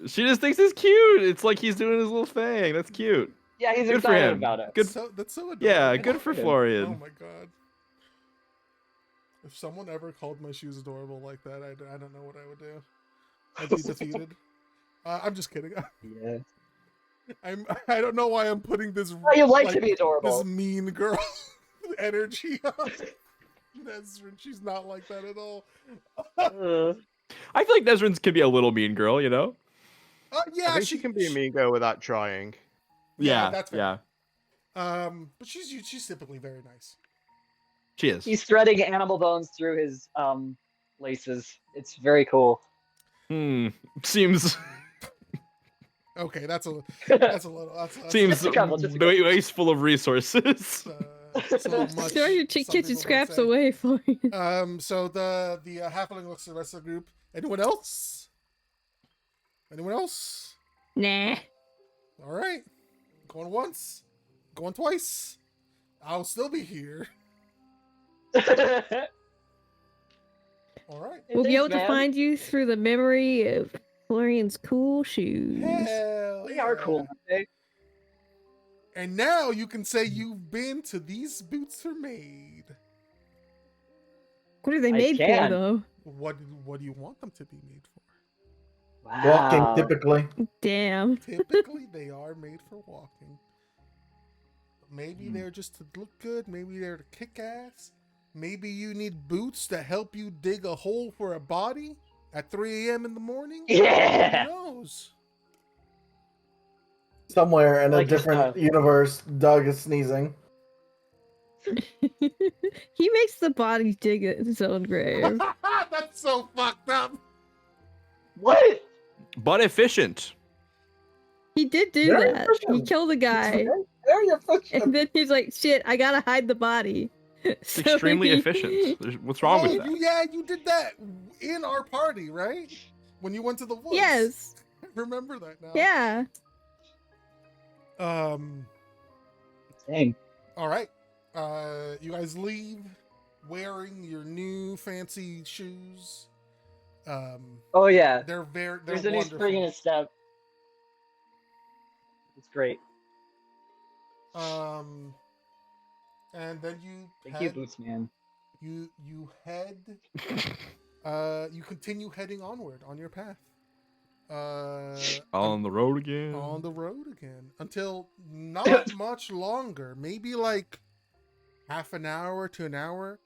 She just thinks it's cute. It's like he's doing his little thing. That's cute. Yeah, he's Good for excited him. about it. Good. That's so adorable. Yeah, good for him. Florian. Oh my god. If someone ever called my shoes adorable like that, I don't know what I would do. I'd be defeated. I'm just kidding. Yeah. I don't know why I'm putting this Oh, you like to be this adorable. mean girl energy on Nesrin. She's not like that at all. I feel like Nesrin's can be a little mean girl, you know. Yeah, I think she can be a mean girl without trying. Yeah, Yeah, that's fair. yeah. But she's typically very nice. She is. He's threading animal bones through his laces. It's very cool. Seems Okay, that's a little. seems Just a couple. wasteful of resources. So much. Throw your some kitchen people might scraps say. away for you. So the halfling looks at the rest of the group. Anyone else? Anyone else? Nah. All right. Going once. Going twice. I'll still be here. All right. We'll be able Thanks, to man. find you through the memory of Florian's cool shoes. Hell They are cool. Okay? And now you can say you've been to These Boots Are Made. What are they I made for, can. though? What do you want them to be made for? Walking Wow. typically. Damn. Typically, they are made for walking. Maybe they're just to look good. Maybe they're to kick ass. Maybe you need boots to help you dig a hole for a body at 3 a.m. in the morning. Yeah. Who knows? Somewhere in a Like, different universe, Doug is sneezing. He makes the body dig his own grave. That's so fucked up. What? But efficient. He did do Very that. He efficient. killed a guy, Very efficient. and then he's like, "Shit, I gotta hide the body." It's extremely efficient. What's wrong with that? You did that in our party, right? When you went to the woods. Yes. I remember that now. Yeah. Dang. All right. You guys leave wearing your new fancy shoes. Oh yeah. They're There's a new spring in wonderful. his step. It's great. And then you Thank you, Boots Man. you head you continue heading onward on your path. On the road again. On the road again until not much longer, maybe like half an hour to an hour.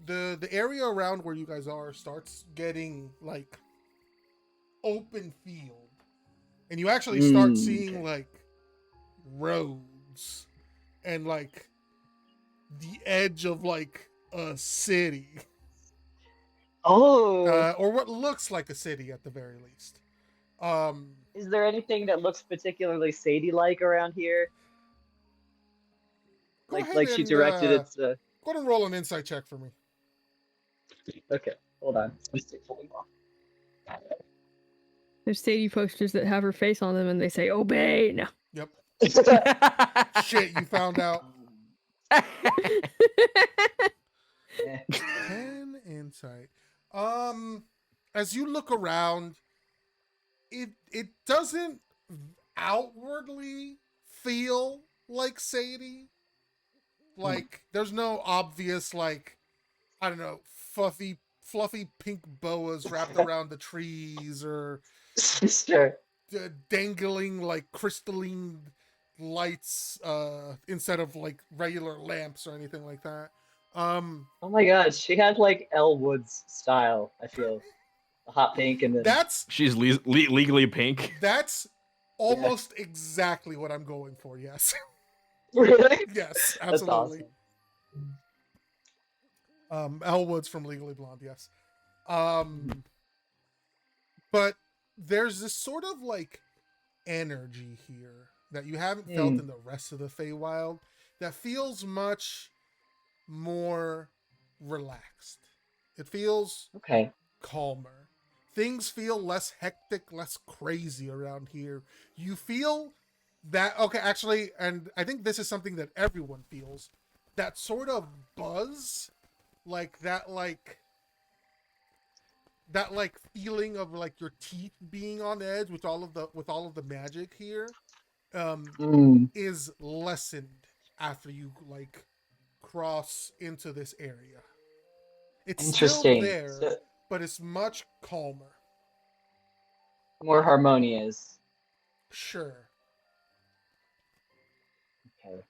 The area around where you guys are starts getting like open field, and you actually start seeing like roads and like the edge of like a city. Oh. or what looks like a city at the very least. Is there anything that looks particularly Sadie-like around here? Go ahead Like she and directed it to. go ahead and roll an insight check for me. Okay, hold on. Let's take fully off. There's Sadie posters that have her face on them and they say, obey. No. Yep. Shit, you found out. 10 insight. As you look around, it doesn't outwardly feel like Sadie. Like there's no obvious like I don't know fluffy pink boas wrapped around the trees or Sure. dangling like crystalline lights instead of like regular lamps or anything like that. Oh my god, she had like Elle Woods style, I feel. The hot pink and then she's legally pink. That's almost exactly what I'm going for, yes. Really? Yes, That's absolutely. awesome. Elle Woods from Legally Blonde, yes. But there's this sort of like energy here that you haven't felt in the rest of the Feywild that feels much more relaxed. It feels calmer. Things feel less hectic, less crazy around here. You feel that, okay, actually, and I think this is something that everyone feels, that sort of buzz, like that feeling of like your teeth being on edge with all of the magic here, is lessened after you like cross into this area. It's still there, but it's much calmer. More harmonious. Sure. Okay.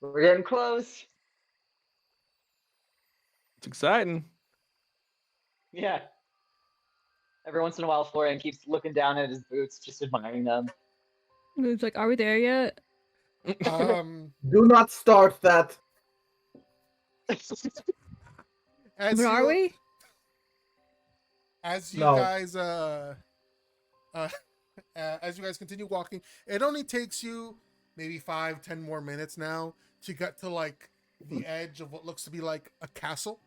We're getting close. It's exciting. Yeah. Every once in a while, Florian keeps looking down at his boots, just admiring them. It's like, are we there yet? Do not start that. But are we? As you No. guys as you guys continue walking, it only takes you maybe 5-10 more minutes now to get to like the edge of what looks to be like a castle.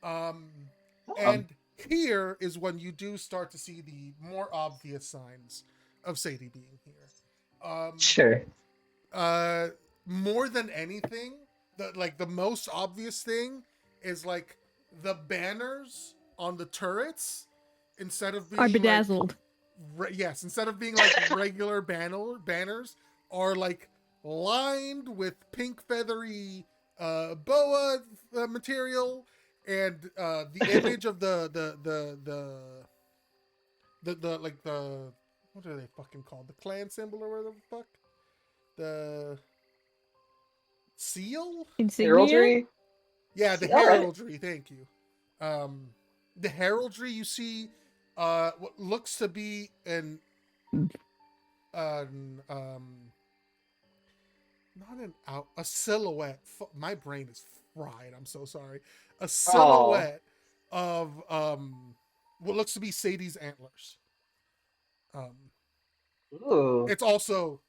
And here is when you do start to see the more obvious signs of Sadie being here. Sure. More than anything, the most obvious thing is like the banners on the turrets, instead of being are bedazzled. Yes, instead of being like regular banners, are like lined with pink feathery boa material, and the image of the like the what are they fucking called? The clan symbol or whatever the fuck? The seal? Insignia? Heraldry? Yeah, the heraldry. Thank you. The heraldry, you see what looks to be a silhouette. My brain is fried. I'm so sorry. A silhouette of what looks to be Sadie's antlers. Ooh. It's also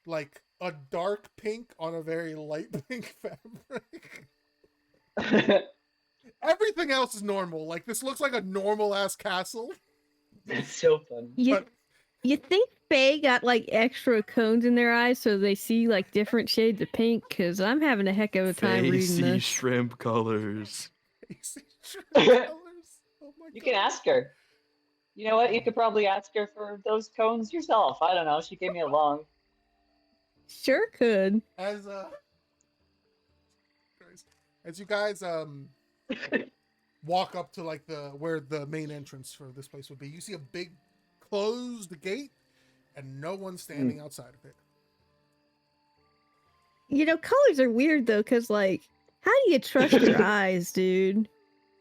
like a dark pink on a very light pink fabric. Everything else is normal. Like this looks like a normal ass castle. That's so funny. You think Faye got like extra cones in their eyes so they see like different shades of pink? Because I'm having a heck of a time reading this. Shrimp colors. Oh my You can ask her. You know what? You could probably ask her for those cones yourself. I don't know. She gave me a long. Sure could. As you guys walk up to like where the main entrance for this place would be, you see a big closed gate and no one standing outside of it. You know, colors are weird though, because like, how do you trust your eyes, dude?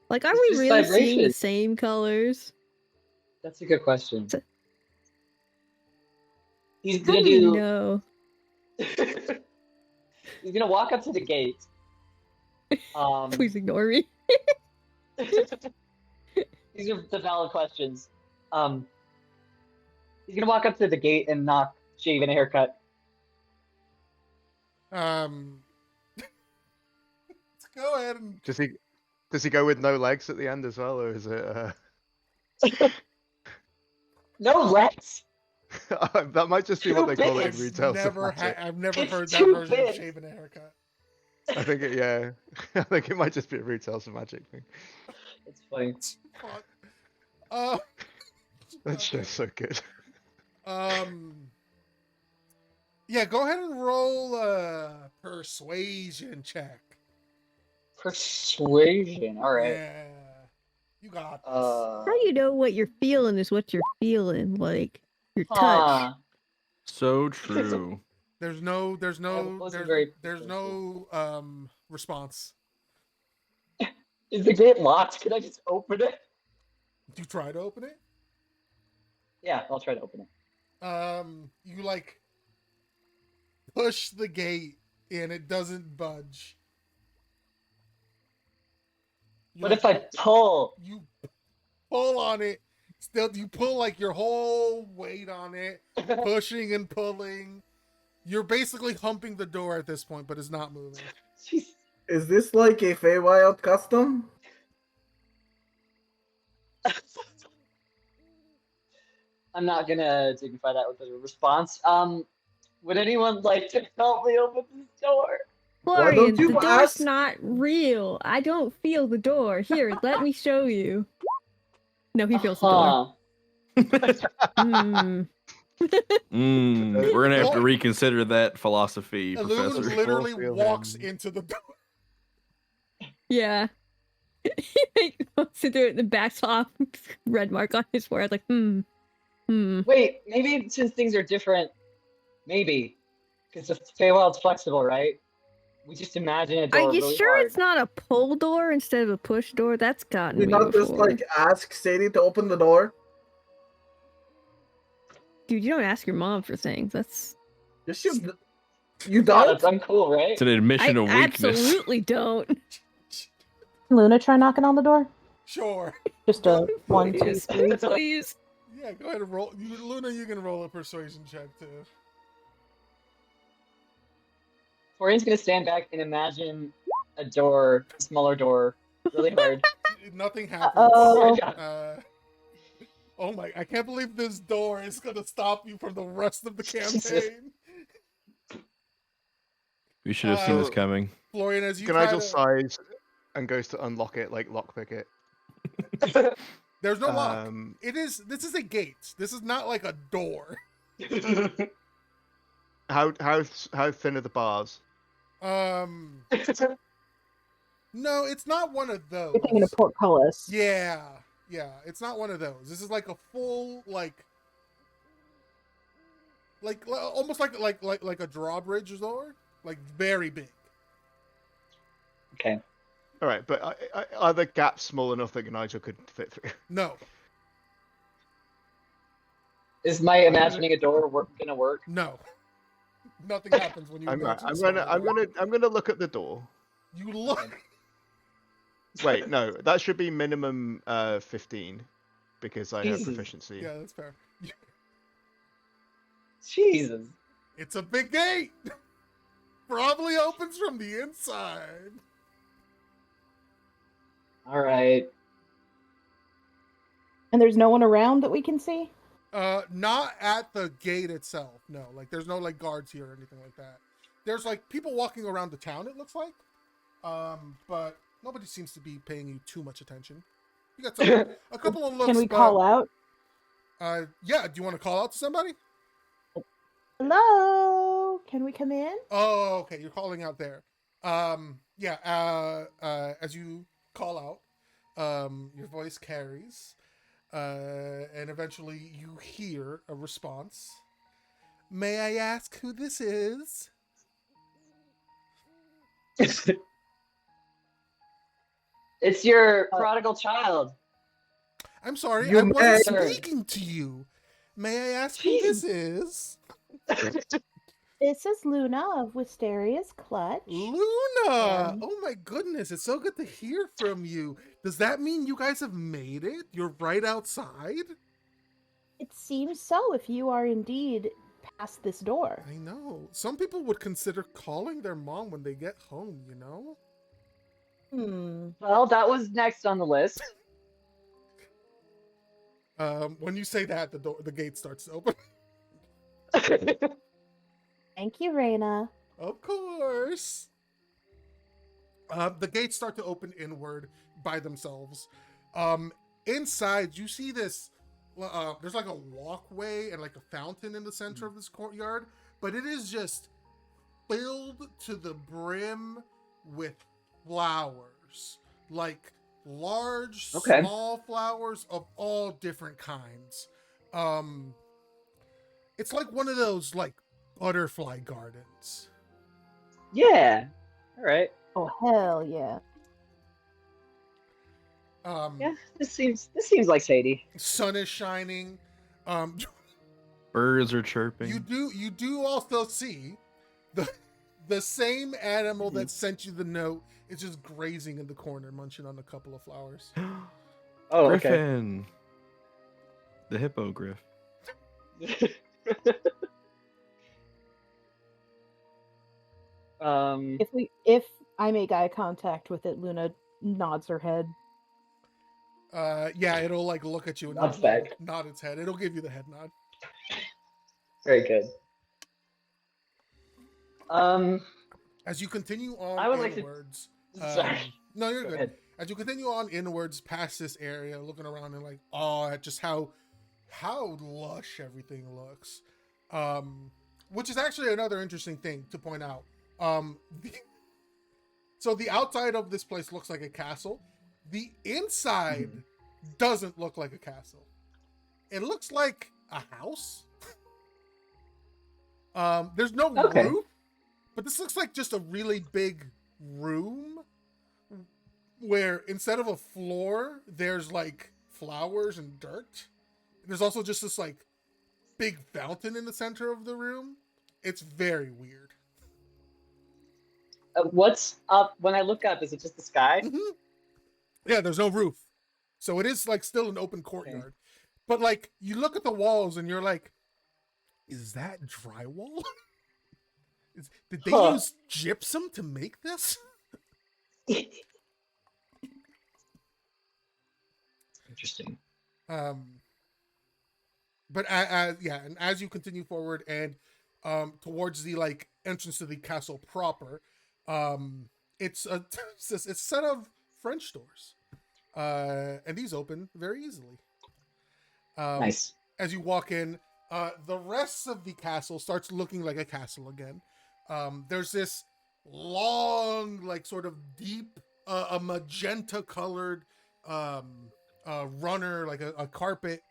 Like, are we really seeing the same colors? That's a good question. He's How gonna do you know? He's gonna walk up to the gate. Please ignore me. These are the valid questions. He's gonna walk up to the gate and knock Shave and a haircut. Let's go ahead and. Does he go with no legs at the end as well, or is it? No legs. That might just be what they call it in It's retail. I've never It's heard that too version of big. shaving a haircut. I think I think it might just be a retail magic thing. It's funny. Fuck. That show's so good. Yeah, go ahead and roll a persuasion check. Persuasion. All right. Yeah, you got this. How do you know what you're feeling is what you're feeling? Like your touch. Huh. So true. There's no response. Is the gate locked? Can I just open it? You try to open it. Yeah, I'll try to open it. You like push the gate and it doesn't budge. What if I pull? You pull on it. Still, you pull like your whole weight on it, pushing and pulling. You're basically humping the door at this point, but it's not moving. Jeez. Is this like a Feywild custom? I'm not gonna dignify that with a response. Would anyone like to help me open this door? Why Florian, don't you the door's ask? not real. I don't feel the door. Here, let me show you. No, he feels the door. Hmm. We're gonna have to reconsider that philosophy, Loon Professor. literally Feel walks him. into the door. Yeah. He wants to do it and then backs off. Red mark on his forehead, like, Wait, maybe since things are different, maybe. Because the Feywild's flexible, right? We just imagine a door Are you really sure hard. it's not a pull door instead of a push door? That's gotten You me not just before. like ask Sadie to open the door? Dude, you don't ask your mom for things. That's Yes, you Yeah, don't? that's uncool, right? It's an admission I of weakness. absolutely don't. Luna, try knocking on the door. Sure. Just a 1, 2, Please, 3. please. Yeah, go ahead and roll. Luna, you can roll a persuasion check too. Florian's gonna stand back and imagine a door, a smaller door, really hard. Nothing happens. Uh-oh. Oh my! I can't believe this door is gonna stop you from the rest of the campaign. We should have seen this Uh, coming. Florian, as you Can try I just to, size and goes to unlock it, like lockpick it? there's no lock. Um, This is a gate. This is not like a door. how thin are the bars? No, it's not one of those. You're thinking of portcullis. Yeah, it's not one of those. This is like a full like almost like a drawbridge door, like very big. Okay. All right, but are the gaps small enough that Nigel could fit through? No, Is my imagining a door gonna work? no, nothing happens when you. I'm imagine I'm something. gonna look at the door. You look. Wait, no, that should be minimum 15 because I have Jesus. proficiency. Yeah, that's fair. Jesus. It's a big gate. Probably opens from the inside. All right. And there's no one around that we can see? Not at the gate itself. No, like there's no like guards here or anything like that. There's like people walking around the town. It looks like, but nobody seems to be paying you too much attention. You got a couple of looks. Can we call out? Yeah. Do you want to call out to somebody? Hello? Can we come in? Oh, okay. You're calling out there. Yeah. As you call out, your voice carries, and eventually you hear a response. May I ask who this is? It's your prodigal child. I'm sorry, You I wasn't may- speaking to you. May I ask who this is? This is Luna of Wisteria's Clutch. Luna! And- Oh my goodness, it's so good to hear from you. Does that mean you guys have made it? You're right outside? It seems so if you are indeed past this door. I know. Some people would consider calling their mom when they get home, you know? Well, that was next on the list. When you say that, the gate starts to open. Thank you, Raina. Of course. The gates start to open inward by themselves. Inside, you see this. There's like a walkway and like a fountain in the center of this courtyard, but it is just filled to the brim with flowers, like large, small flowers of all different kinds. It's like one of those like butterfly gardens. Yeah. All right. Oh hell yeah. Yeah, this seems like Sadie. Sun is shining. Birds are chirping. You do also see the same animal that sent you the note is just grazing in the corner, munching on a couple of flowers. Oh, Griffin. The hippogriff. Okay. If I make eye contact with it, Luna nods her head. Yeah, it'll like look at you and nod its head. It'll give you the head nod. Very good. As you continue on I would inwards, Sorry. no, you're Go good. ahead. As you continue on inwards past this area, looking around and like awe at just how lush everything looks, which is actually another interesting thing to point out. So the outside of this place looks like a castle. The inside doesn't look like a castle. It looks like a house. There's no roof, but this looks like just a really big room where instead of a floor, there's like flowers and dirt. There's also just this like big fountain in the center of the room. It's very weird. What's up? When I look up, is it just the sky? Mm-hmm. Yeah, there's no roof. So it is like still an open courtyard. Okay. But like you look at the walls and you're like, is that drywall? Did they use gypsum to make this? Interesting. But and as you continue forward and towards the like entrance to the castle proper, it's a set of French doors, and these open very easily. Nice. As you walk in, the rest of the castle starts looking like a castle again. There's this long, like sort of deep, a magenta colored runner, like a carpet,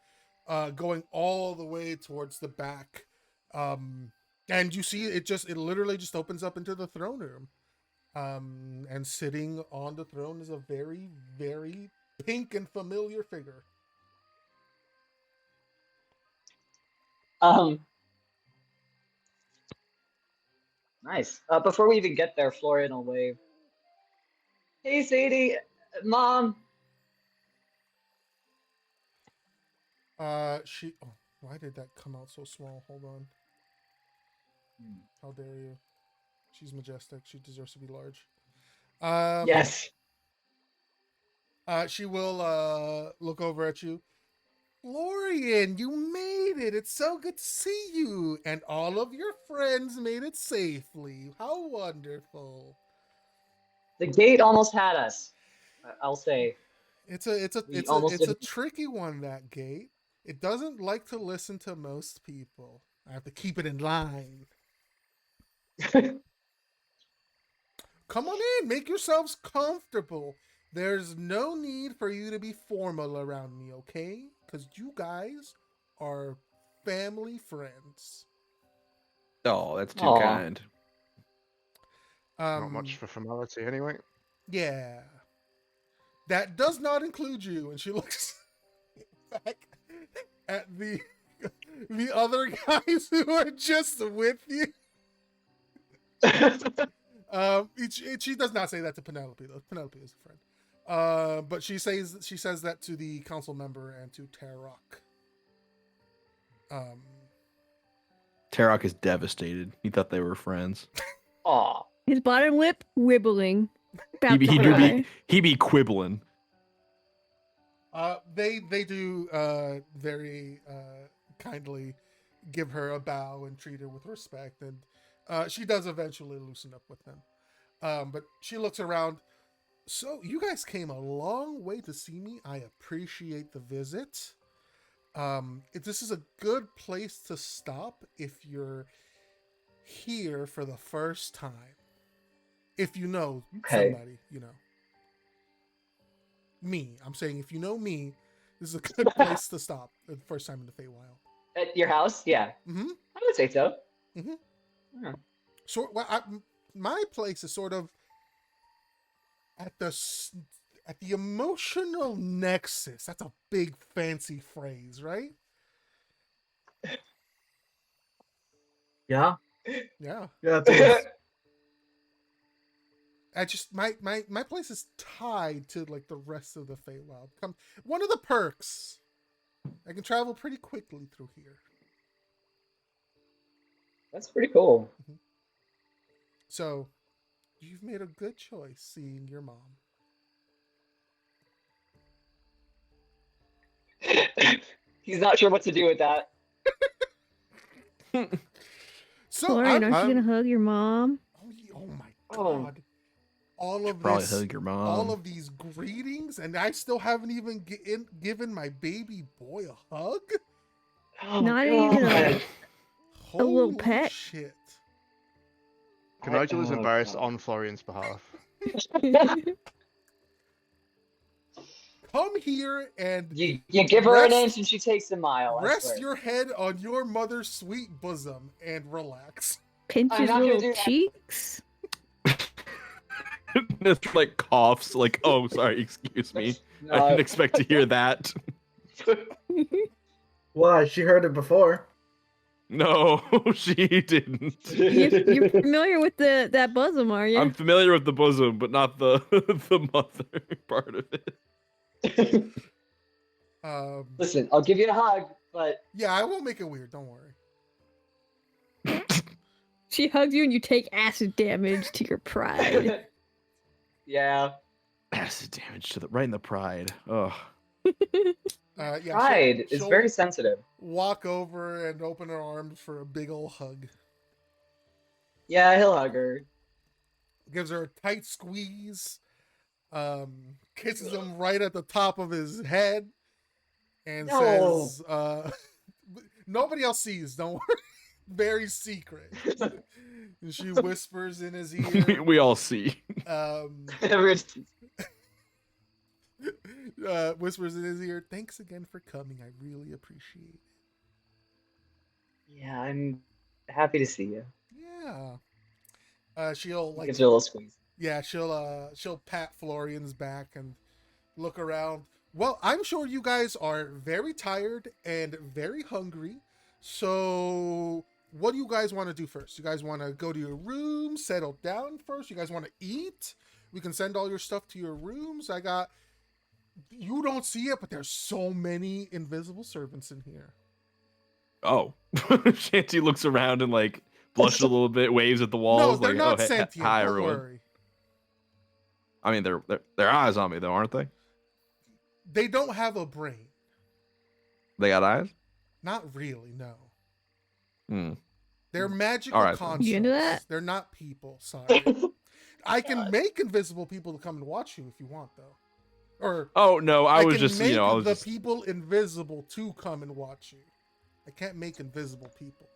going all the way towards the back. And you see it literally just opens up into the throne room. And sitting on the throne is a very, very pink and familiar figure. Nice. Before we even get there, Florian will wave. Hey, Sadie, Mom. Why did that come out so small? Hold on. How dare you? She's majestic. She deserves to be large. Yes. She will look over at you. Florian, you made it. It's so good to see you. And all of your friends made it safely. How wonderful. The gate almost had us. I'll say. It's a tricky one, that gate. It doesn't like to listen to most people. I have to keep it in line. Come on in, make yourselves comfortable. There's no need for you to be formal around me, okay? Because you guys are family friends. Oh, that's too kind. Not much for formality anyway. Yeah. That does not include you. And she looks back at the other guys who are just with you. She does not say that to Penelope though. Penelope is a friend. But she says that to the council member and to Tarok. Tarok is devastated. He thought they were friends. Aw. His bottom lip wibbling. He be quibbling. They do very kindly give her a bow and treat her with respect, and she does eventually loosen up with them. But she looks around. So you guys came a long way to see me. I appreciate the visit. This is a good place to stop if you're here for the first time. If you know somebody, you know. Me. I'm saying if you know me, this is a good place to stop the first time in the Feywild. At your house? Yeah. Mm-hmm. I would say so. Mm-hmm. Yeah. So, my place is sort of at the emotional nexus. That's a big fancy phrase, right? Yeah. Yeah. Yeah. It is. I just my place is tied to like the rest of the Feywild. One of the perks. I can travel pretty quickly through here. That's pretty cool. Mm-hmm. So, you've made a good choice seeing your mom. He's not sure what to do with that. So, Florian, aren't you gonna hug your mom? Oh my god! All of probably this, hug your mom. all of these greetings, and I still haven't even given my baby boy a hug. Oh, Not God. even a little Holy pet. shit! Nigel is Oh, embarrassed God. on Florian's behalf. Come here and You give her an inch and she takes a mile. I rest swear. your head on your mother's sweet bosom and relax. Pinch I'm his not gonna little do that. cheeks. It's like coughs, like, oh, sorry, excuse me. I No. didn't expect to hear that. Why? She heard it before. No, she didn't. You're familiar with that bosom, are you? I'm familiar with the bosom, but not the the mother part of it. Listen, I'll give you a hug, but Yeah, I won't make it weird. Don't worry. She hugs you and you take acid damage to your pride. yeah. Acid damage to the right in the pride. Oh, Yeah, Pride is she'll very sensitive. walk over and open her arms for a big ol' hug. Yeah, he'll hug her. Gives her a tight squeeze. Kisses him right at the top of his head. And No. says, nobody else sees, don't worry. Very secret. And she whispers in his ear. we all see. Whispers in his ear, thanks again for coming. I really appreciate it. Yeah, I'm happy to see you. Yeah. She'll like Gives her a little squeeze. Yeah, she'll pat Florian's back and look around. Well, I'm sure you guys are very tired and very hungry. So, what do you guys want to do first? You guys want to go to your room, settle down first? You guys want to eat? We can send all your stuff to your rooms. You don't see it, but there's so many invisible servants in here. Oh, Shanty looks around and like blushes a little bit, waves at the walls. No, they're like, not oh, sentient. Hi, Don't everyone. worry. I mean, they're eyes on me though, aren't they? They don't have a brain. They got eyes. Not really, no. Hmm. They're magical All right. constructs. You into that? They're not people. Sorry. I can make invisible people to come and watch you if you want, though. Or Oh no, I was can just make I was the just people invisible to come and watch you. I can't make invisible people.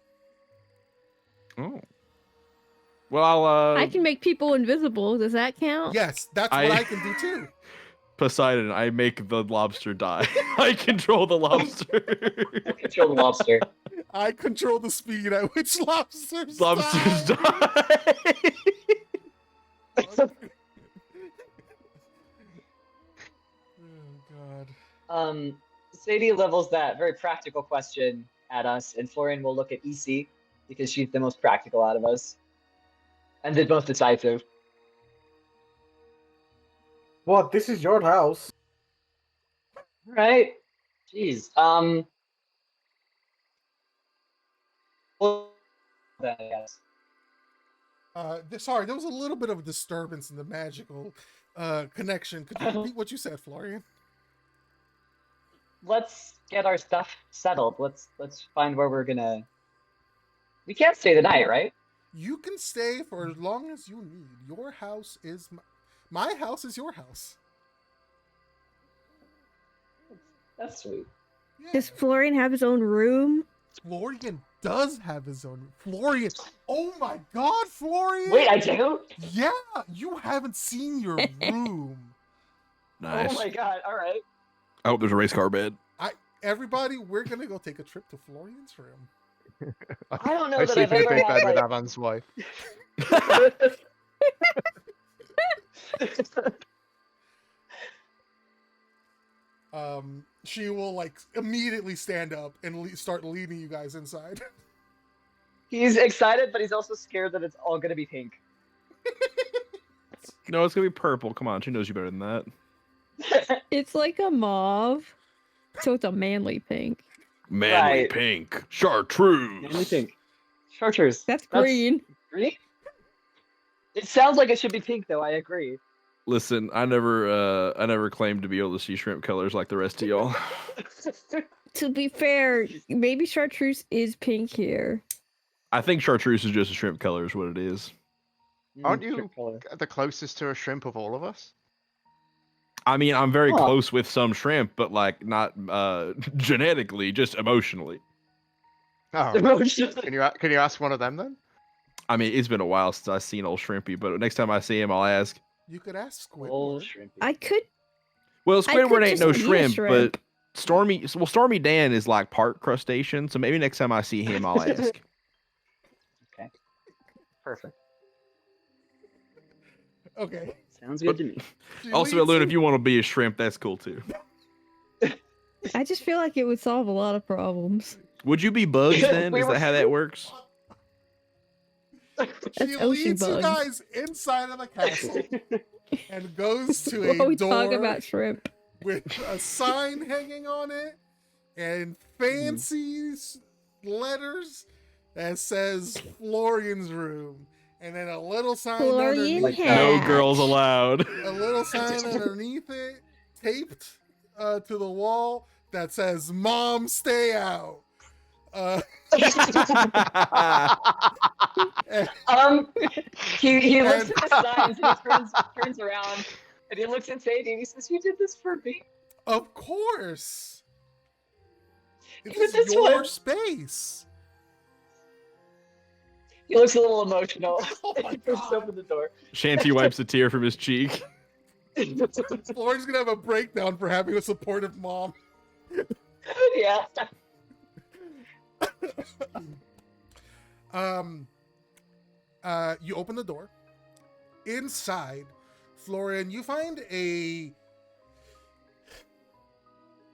Oh. Well, I can make people invisible. Does that count? Yes, that's what I can do too. Poseidon, I make the lobster die. I control the lobster. Control the lobster. I control the speed at which lobsters die. Oh God. Sadie levels that very practical question at us, and Florian will look at EC because she's the most practical out of us. And the most decisive. What? This is your house. Right. Jeez. Well, then, I guess. Sorry, there was a little bit of a disturbance in the magical connection. Could you repeat what you said, Florian? Let's get our stuff settled. Let's find where we're gonna. We can't stay the night, right? You can stay for as long as you need. Your house is my house is your house. That's sweet. Yeah. Does Florian have his own room? Florian does have his own. Florian, oh my God, Florian! Wait, I do? Yeah, you haven't seen your room. Nice. Oh my God! All right. I hope there's a race car bed. Everybody, we're gonna go take a trip to Florian's room. I don't know I that sleep I've in a ever big had bed with like. Avan's wife. She will like immediately stand up and start leading you guys inside. He's excited, but he's also scared that it's all gonna be pink. No, it's gonna be purple. Come on, she knows you better than that. It's like a mauve, so it's a manly pink. Manly Right. pink, chartreuse. Manly pink. Chartreuse. That's green. Green? It sounds like it should be pink, though. I agree. Listen, I never claimed to be able to see shrimp colors like the rest of y'all. To be fair, maybe chartreuse is pink here. I think chartreuse is just a shrimp color, is what it is. Aren't you Shrimp color. the closest to a shrimp of all of us? I mean, I'm very Huh. close with some shrimp, but like not genetically, just emotionally. Oh, can you ask one of them then? I mean, it's been a while since I've seen old Shrimpy, but next time I see him, I'll ask. You could ask Oh, Squidward. shrimpy. I could. Well, I could Squidward ain't no just be a shrimp, shrimp. but Stormy Dan is like part crustacean, so maybe next time I see him, I'll ask. Okay. Perfect. Okay. Sounds good to me. She Also, leads Loon, you- if you want to be a shrimp, that's cool too. I just feel like it would solve a lot of problems. Would you be bugs then? We Is were that how that works? She That's ocean leads you bugs. guys inside of the castle and goes to While a we talk door about shrimp. with a sign hanging on it and fancy letters that says Florian's room, and then a little sign Florian underneath. No Hatch. girls allowed. A little sign underneath it, taped to the wall that says "Mom, stay out." He looks at the signs and he turns around and he looks insane and he says, "You did this for me." Of course, Even this this is your one. space. He looks a little emotional. Oh my He pushes God. open the door. Shanty wipes a tear from his cheek. Florian's gonna have a breakdown for having a supportive mom. Yeah. You open the door. Inside, Florian, you find a.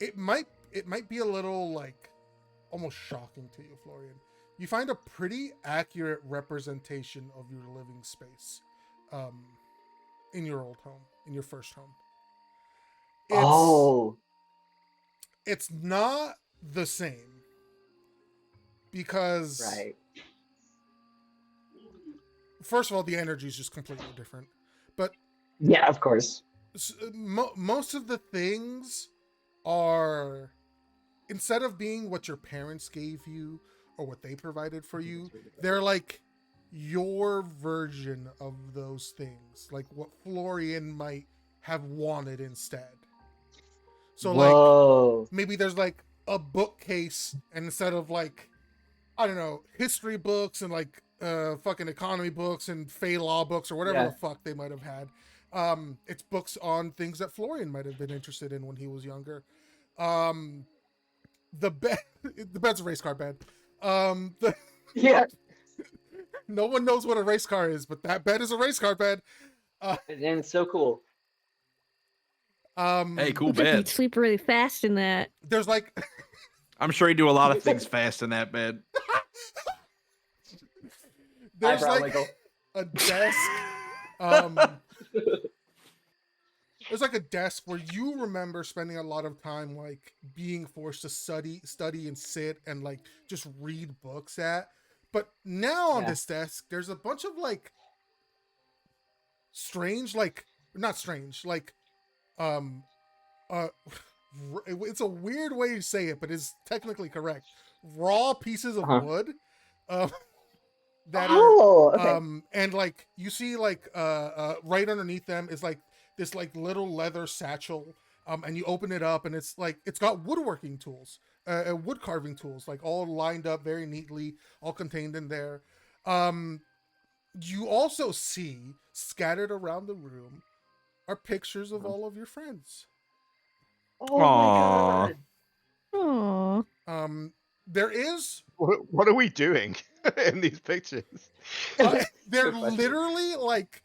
It might be a little like almost shocking to you, Florian. You find a pretty accurate representation of your living space, in your old home, in your first home. It's not the same because Right. first of all, the energy is just completely different. But Yeah, of course. most of the things are, instead of being what your parents gave you or what they provided for you, they're like your version of those things, like what Florian might have wanted instead. So Whoa. like maybe there's like a bookcase, and instead of like, I don't know, history books and like fucking economy books and Fey law books or whatever Yeah. the fuck they might have had, it's books on things that Florian might have been interested in when he was younger. The bed's a race car bed. Yeah. No one knows what a race car is, but that bed is a race car bed. And it's so cool. Hey, cool Looks like you'd bed. sleep really fast in that. There's like I'm sure you do a lot of things fast in that bed. there's Eyebrow like wiggle. a desk. There's like a desk where you remember spending a lot of time like being forced to study and sit and like just read books at. But now on this desk, there's a bunch of like strange, like not strange, like um uh it's a weird way to say it, but it's technically correct. Raw pieces of wood. That are okay. And like you see like right underneath them is like this like little leather satchel, and you open it up and it's like it's got woodworking tools, wood carving tools, like all lined up very neatly, all contained in there. You also see scattered around the room are pictures of all of your friends. Oh my god. Aww. There is What are we doing in these pictures? they're literally like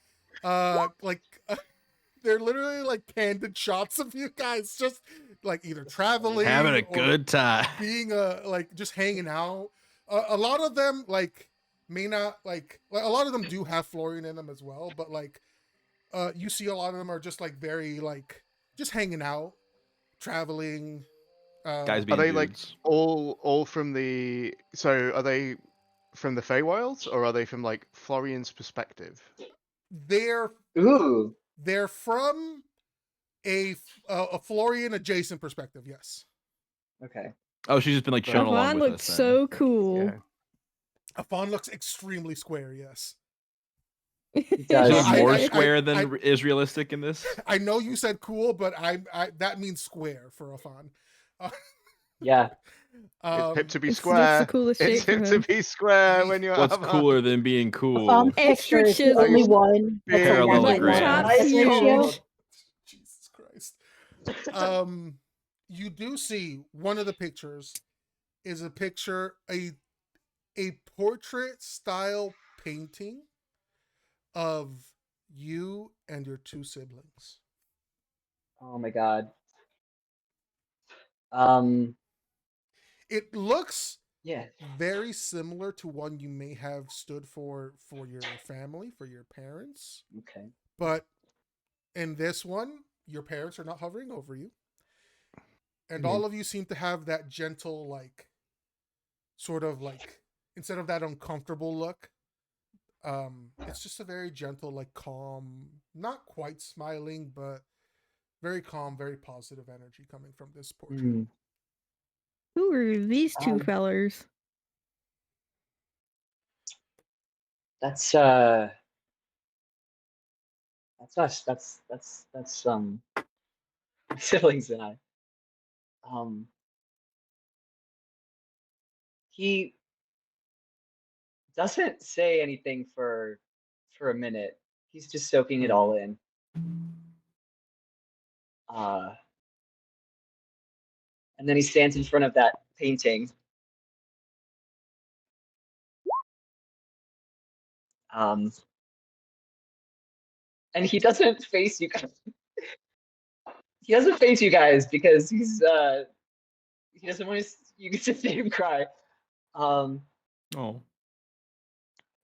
they're literally like candid shots of you guys just like either traveling Having a or good time. being like just hanging out. A lot of them like may not like a lot of them do have Florian in them as well, but like you see a lot of them are just like very like just hanging out, traveling. Guys Are being they like dudes. all from the? So are they from the Feywilds, or are they from like Florian's perspective? They're Ooh. they're from a Florian adjacent perspective. Yes. Okay. Oh, she's just been like shown along Avon with looks us. so cool. Yeah. Afon looks extremely square. Yes. It Is does. he more I- square than is realistic in this? I know you said cool, but I that means square for Afon. Yeah. It's hip to be It's square. the coolest shape It's for hip to him. be square when you're What's Avon. cooler than being cool? Afon's Extra picture is the only chiseled. one that's a Parallelogram. Mutton chops huge. Jesus Christ. You do see one of the pictures is a picture a portrait style painting of you and your two siblings. Oh my god. Um. It looks Yeah. very similar to one you may have stood for your family, for your parents. Okay. But in this one, your parents are not hovering over you. And all of you seem to have that gentle, like, sort of like, instead of that uncomfortable look, it's just a very gentle, like, calm, not quite smiling, but very calm, very positive energy coming from this portrait. Mm. Who are these two fellers? That's us. That's my siblings and I. He doesn't say anything for a minute. He's just soaking it all in. And then he stands in front of that painting. And he doesn't face you guys. He doesn't face you guys because he doesn't want you to see him cry. Oh.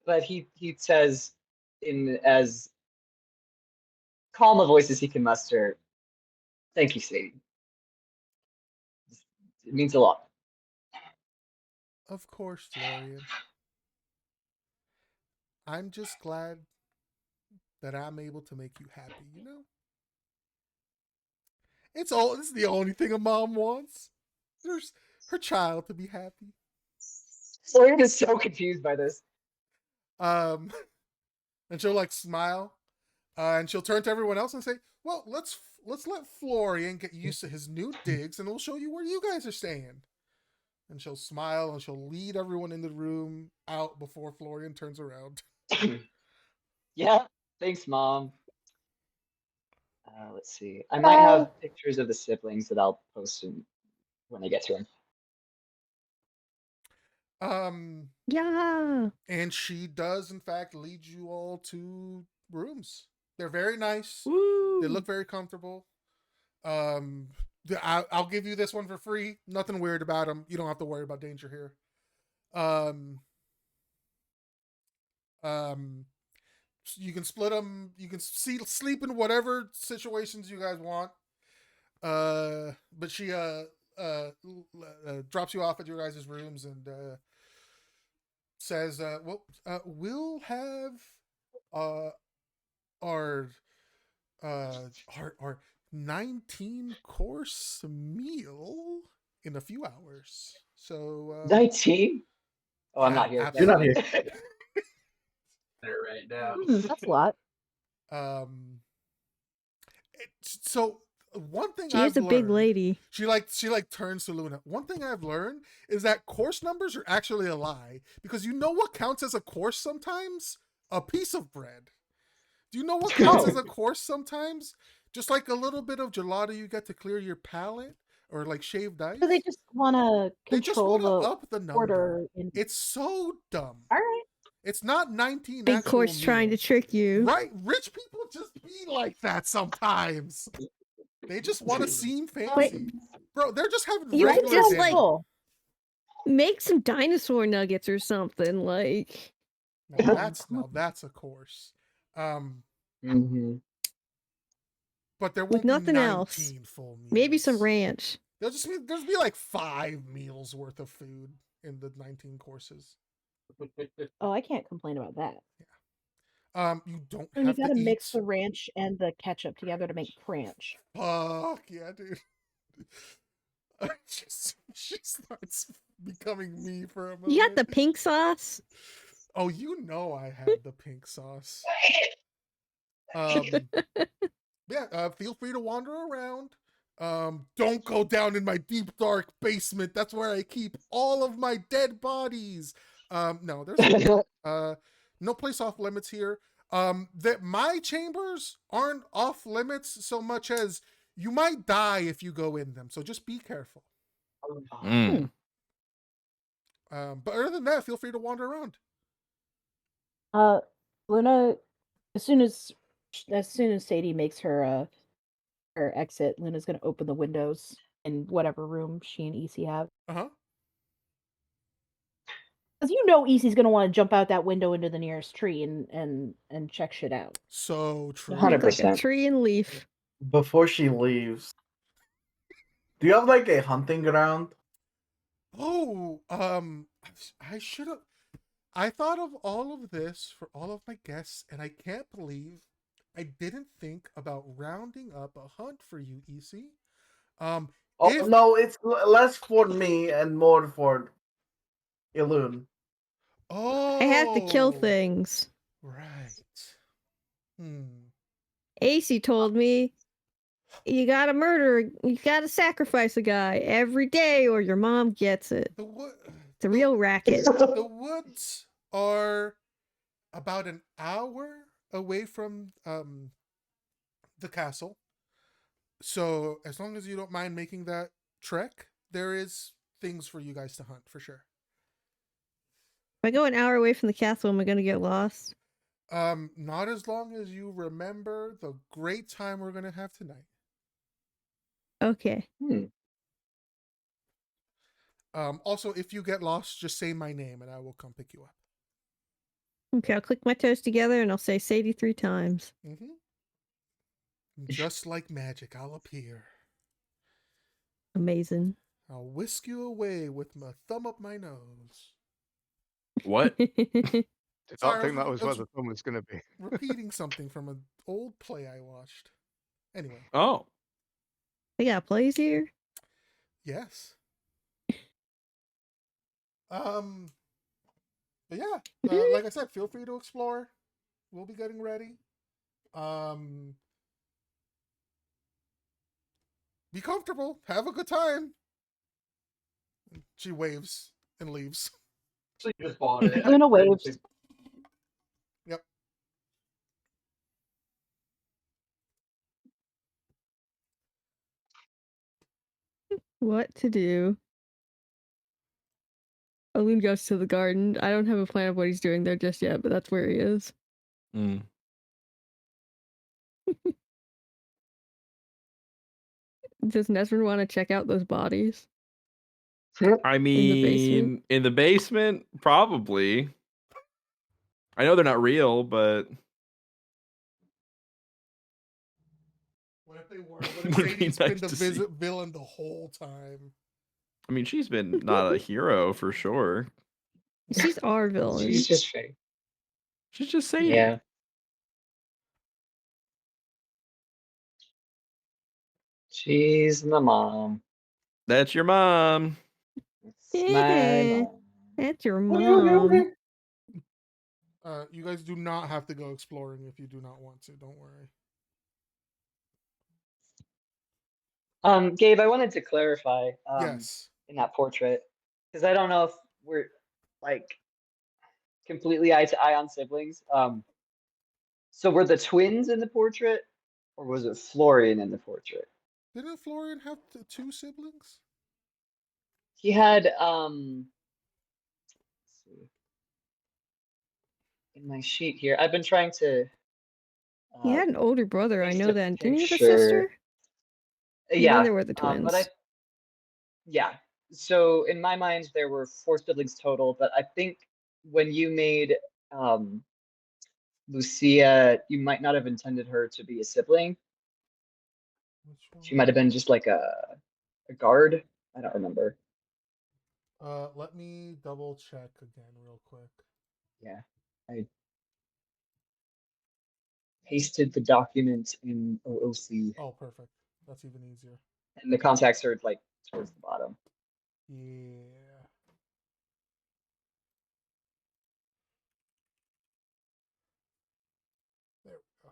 But he says in as calm a voice as he can muster, "Thank you, Sadie. It means a lot." Of course, Florian. I'm just glad that I'm able to make you happy, you know? It's the only thing a mom wants. There's her child to be happy. Florian is so confused by this. And she'll like smile, and she'll turn to everyone else and say, "Well, let's let Florian get used to his new digs, and we'll show you where you guys are staying." And she'll smile and she'll lead everyone in the room out before Florian turns around. Yeah, thanks, Mom. Let's see. I might have pictures of the siblings that I'll post when I get to them. Yeah. And she does, in fact, lead you all to rooms. They're very nice. Woo. They look very comfortable. I'll give you this one for free. Nothing weird about them. You don't have to worry about danger here. split them. You can sleep in whatever situations you guys want. But she drops you off at your guys' rooms and says, we'll have our our 19-course meal in a few hours. So 19? Oh, I'm not here. You're not here. There right now. That's a lot. So one thing She is a big lady. She turns to Luna. One thing I've learned is that course numbers are actually a lie, because you know what counts as a course sometimes? A piece of bread. Do you know what counts as a course sometimes? Just like a little bit of gelato you get to clear your palate, or like shaved ice. So they just want to control up the number. order. It's so dumb. All right. It's not 19 Big course meals. trying to trick you. Right? Rich people just be like that sometimes. They just want to seem fancy. Bro, they're just having You regular could just dinner. like make some dinosaur nuggets or something. Like now that's a course. But there won't with nothing be 19 else. full meals. Maybe some ranch. There's be like 5 meals worth of food in the 19 courses. Oh, I can't complain about that. Yeah. You don't And have you gotta to mix eat. the ranch and the ketchup together to make cranch. Fuck yeah, dude. She starts becoming me for a moment. You got the pink sauce? Oh, you know I had the pink sauce. Yeah, feel free to wander around. Don't go down in my deep dark basement. That's where I keep all of my dead bodies. No, there's no place off limits here. That my chambers aren't off limits so much as you might die if you go in them. So just be careful. But other than that, feel free to wander around. Luna, as soon as Sadie makes her exit, Luna's gonna open the windows in whatever room she and EC have. Uh-huh. Because you know EC's gonna want to jump out that window into the nearest tree and check shit out. So true. 100%. Like a tree and leaf. Before she leaves, do you have like a hunting ground? Oh, I should have. I thought of all of this for all of my guests, and I can't believe I didn't think about rounding up a hunt for you, EC. No, it's less for me and more for Ilun. Oh, I have to kill things. Right. AC told me you gotta sacrifice a guy every day or your mom gets it. It's a real racket. The woods are about an hour away from the castle. So as long as you don't mind making that trek, there is things for you guys to hunt for sure. If I go an hour away from the castle, am I gonna get lost? Not as long as you remember the great time we're gonna have tonight. Okay. Also, if you get lost, just say my name and I will come pick you up. Okay, I'll click my toes together and I'll say Sadie 3 times. Just like magic, I'll appear. Amazing. I'll whisk you away with my thumb up my nose. What? Did Sorry, not think that was where the thumb was going to be. Repeating something from an old play I watched. Anyway. Oh. They got plays here? Yes. But yeah, like I said, feel free to explore. We'll be getting ready. Be comfortable. Have a good time. She waves and leaves. So you just bought it. Luna waves. Yep. What to do? Alun goes to the garden. I don't have a plan of what he's doing there just yet, but that's where he is. Does Nesrin want to check out those bodies? I mean, in the basement, probably. I know they're not real, but they were, but Would be Sadie's nice been the to see. villain the whole time. I mean, she's been not a hero for sure. She's our villain. She's just fake. She's just Sadie. Yeah. She's my mom. That's your mom. It's my mom. That's your mom. You guys do not have to go exploring if you do not want to. Don't worry. Gabe, I wanted to clarify. Yes. In that portrait, because I don't know if we're like completely eye to eye on siblings. So were the twins in the portrait, or was it Florian in the portrait? Didn't Florian have two siblings? He had let's see. In my sheet here, I've been trying to. He had an older brother, I paste know a that. Didn't he have a picture. sister? Yeah, And then there were the twins. Yeah. So in my mind, there were 4 siblings total, but I think when you made Lucia, you might not have intended her to be a sibling. She might have been just like a guard. I don't remember. Let me double check again real quick. Yeah, I pasted the document in OOC. Oh, perfect. That's even easier. And the contacts are like towards the bottom. Yeah. There we go.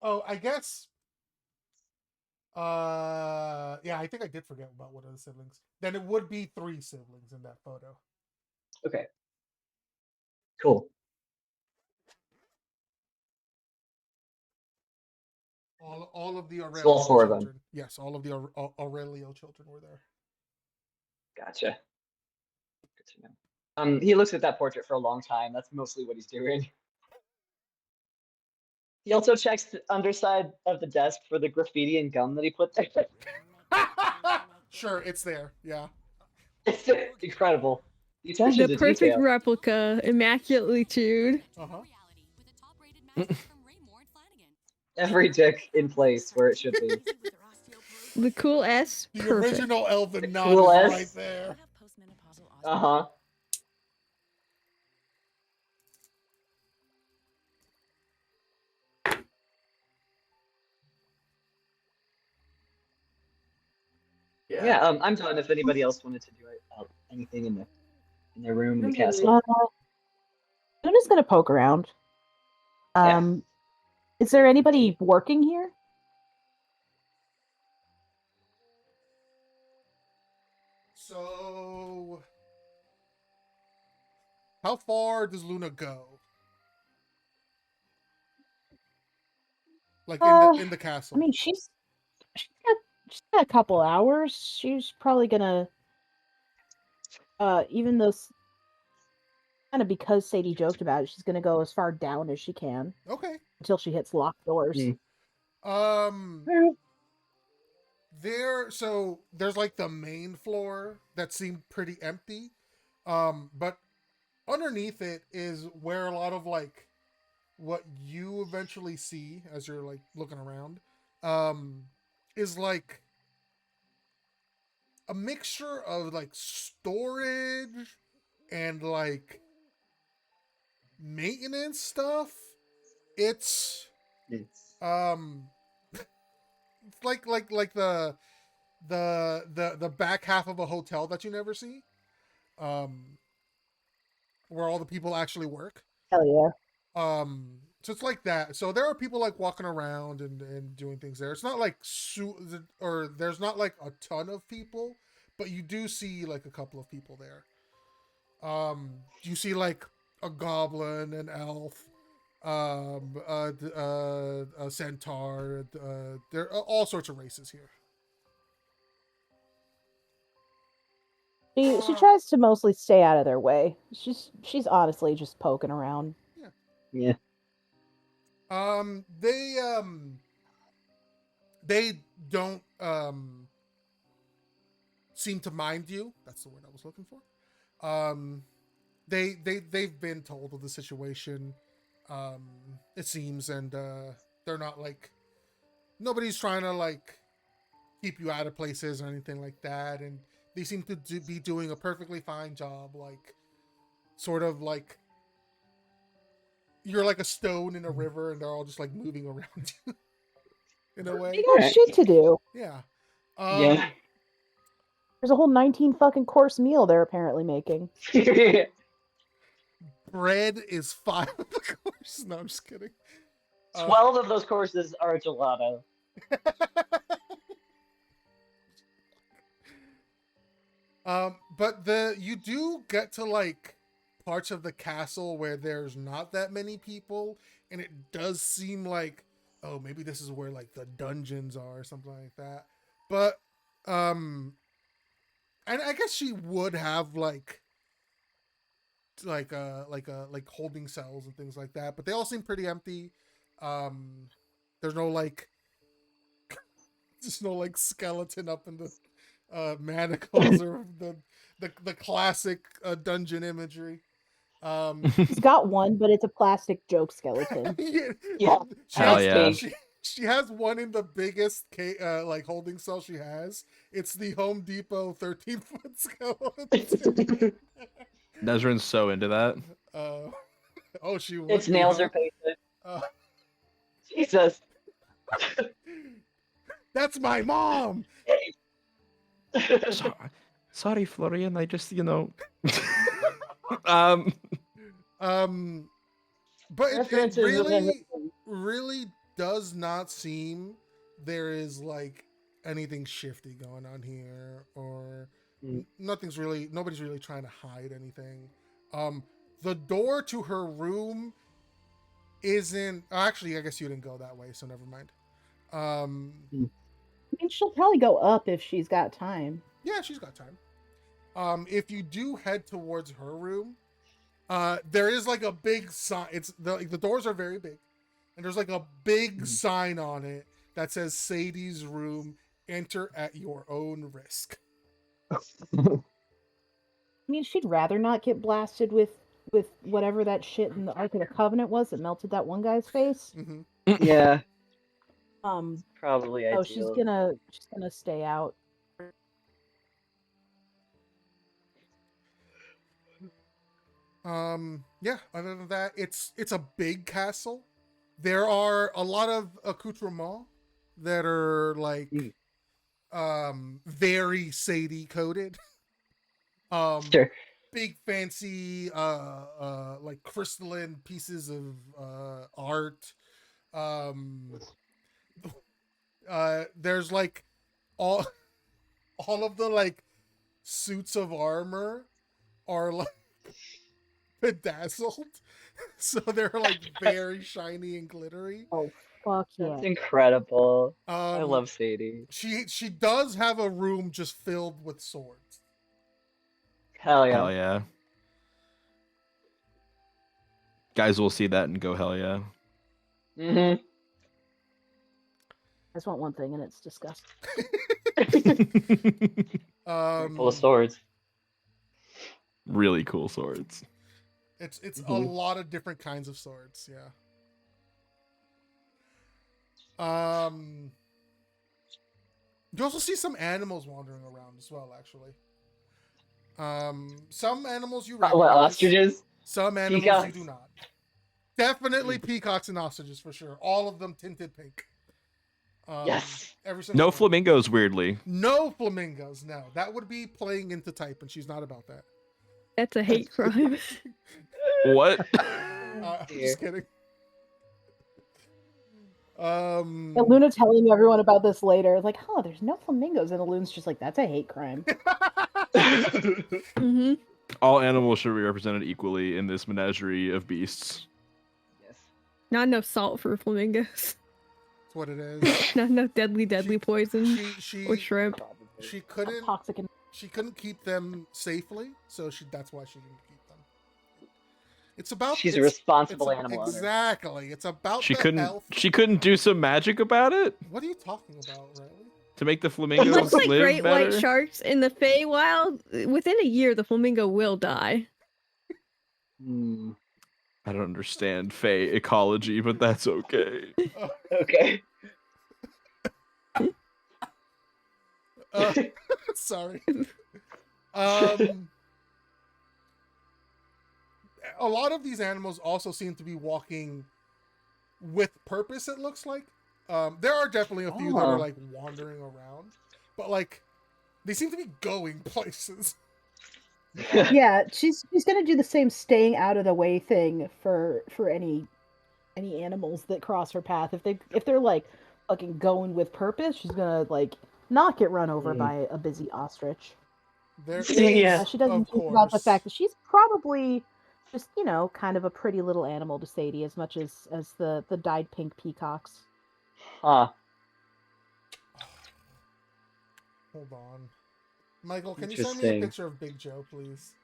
Oh, I guess. Yeah, I think I did forget about one of the siblings. Then it would be 3 siblings in that photo. Okay. Cool. All of the Aurelio all 4 of them. children. Yes, all of the Aurelio children were there. Gotcha. Good to know. He looks at that portrait for a long time. That's mostly what he's doing. He also checks the underside of the desk for the graffiti and gum that he put there. Sure, it's there. Yeah. It's incredible. The attention The to perfect detail. replica, immaculately chewed. Every dick in place where it should be. The cool S. The perfect. original Elven nod cool is S. right there. Uh-huh. Yeah, I'm done. If anybody else wanted to do anything in their room in the castle. I'm just gonna poke around. Is there anybody working here? So, how far does Luna go? Like in the castle. I mean, she's got a couple hours. She's probably gonna even though kind of because Sadie joked about it, she's gonna go as far down as she can. Okay. Until she hits locked doors. There's like the main floor that seemed pretty empty. But underneath it is where a lot of like what you eventually see as you're like looking around is like a mixture of like storage and like maintenance stuff. It's like the back half of a hotel that you never see, where all the people actually work. Hell yeah. So it's like that. So there are people like walking around and doing things there. It's not like or there's not like a ton of people, but you do see like a couple of people there. You see like a goblin, an elf, a centaur. There are all sorts of races here. She tries to mostly stay out of their way. She's honestly just poking around. Yeah. they don't seem to mind you. That's the word I was looking for. They've been told of the situation, it seems, and they're not like, nobody's trying to like keep you out of places or anything like that, and they seem to be doing a perfectly fine job, like sort of like you're like a stone in a river and they're all just like moving around you in a way. They got shit to do. Yeah. Yeah. There's a whole 19 fucking course meal they're apparently making. Bread is 5 of the course. No, I'm just kidding. 12 of those courses are gelato. But you do get to like parts of the castle where there's not that many people, and it does seem like, oh, maybe this is where like the dungeons are or something like that. But and I guess she would have like holding cells and things like that, but they all seem pretty empty. There's no like there's no like skeleton up in the manacles or the classic dungeon imagery. He's got one, but it's a plastic joke skeleton. Yeah. She has one in the biggest like holding cell she has. It's the Home Depot 13-foot skeleton. Nezrin's so into that. Oh, she would. Its nails are painted. Jesus. That's my mom. Sorry, Florian. I just, but it really does not seem there is like anything shifty going on here, or nobody's really trying to hide anything. The door to her room isn't, actually, I guess you didn't go that way, so never mind. I mean, she'll probably go up if she's got time. Yeah, she's got time. If you do head towards her room, there is like a big sign. It's the doors are very big, and there's like a big sign on it that says Sadie's room. Enter at your own risk. I mean, she'd rather not get blasted with whatever that shit in the Ark of the Covenant was that melted that one guy's face. Mm-hmm. Yeah. Probably. Oh, she's gonna stay out. Yeah, other than that, it's a big castle. There are a lot of accoutrements that are like very Sadie coded. Sure. Big fancy like crystalline pieces of art. There's like all of the like suits of armor are like bedazzled, so they're like very shiny and glittery. Oh fuck yeah. That's incredible. I love Sadie. She does have a room just filled with swords. Hell yeah. Hell yeah. Guys will see that and go, hell yeah. Mm-hmm. I just want one thing, and it's disgusting. Full of swords. Really cool swords. It's a lot of different kinds of swords, yeah. You also see some animals wandering around as well, actually. Some animals you recognize. What, ostriches? Some animals Peacocks? you do not. Definitely peacocks and ostriches for sure. All of them tinted pink. Yes. No flamingos, weirdly. No flamingos, no. That would be playing into type, and she's not about that. That's a hate crime. What? Just kidding. And Luna telling everyone about this later, like, "Huh, there's no flamingos," and Luna's just like, "That's a hate crime." Mm-hmm. All animals should be represented equally in this menagerie of beasts. Yes. Not enough salt for flamingos. That's what it is. Not enough deadly poison or shrimp. She couldn't Toxic and she couldn't keep them safely, so that's why she didn't keep them. It's about She's a responsible animal owner. Exactly. It's about She the couldn't. health. She couldn't do some magic about it What are you talking about, Riley? to make the Much flamingos like live great better. white sharks in the Feywild, within a year the flamingo will die. I don't understand Fey ecology, but that's okay. Okay. Sorry. A lot of these animals also seem to be walking with purpose, it looks like. There are definitely a few that are like wandering around, but like they seem to be going places. Yeah, she's gonna do the same staying out of the way thing for any animals that cross her path. If they're like fucking going with purpose, she's gonna like not get run over by a busy ostrich. There is, She doesn't think about the fact that she's probably just, you know, kind of a pretty little animal to Sadie, as much as the dyed pink peacocks. Huh. Hold on. Michael, can you send me a picture of Big Joe, please?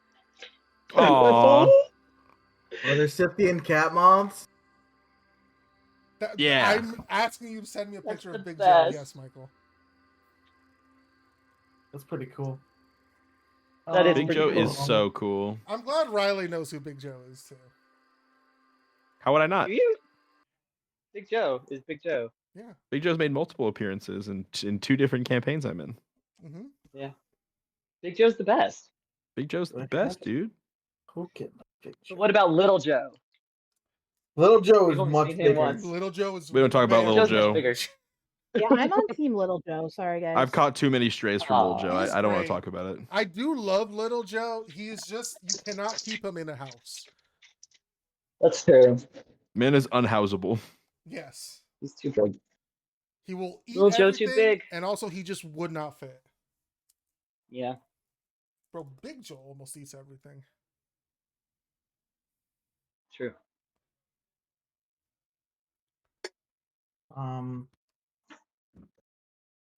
Aww. Are there Scythian cat moths? Yeah. I'm asking you to send me a picture of Big Joe. best. Yes, Michael. That's pretty cool. That is Big pretty Joe cool. is so cool. I'm glad Riley knows who Big Joe is too. How would I not? Do you? Big Joe is Big Joe. Yeah. Big Joe's made multiple appearances in 2 different campaigns I'm in. Mm-hmm. Yeah. Big Joe's the best. Big Joe's the best, dude. Who can Big Joe? But what about Little Joe? Little Joe We've is only much seen him bigger. once. Little Joe is. We don't talk about very Little Joe's much Joe. bigger. Yeah, I'm on Team Little Joe. Sorry, guys. I've caught too many strays from Little Joe. He's I don't want great. to talk about it. I do love Little Joe. He's just, you cannot keep him in a house. That's true. Man is unhousable. Yes. He's too big. He will eat Little Joe everything, too big. and also he just would not fit. Yeah. Bro, Big Joe almost eats everything. True.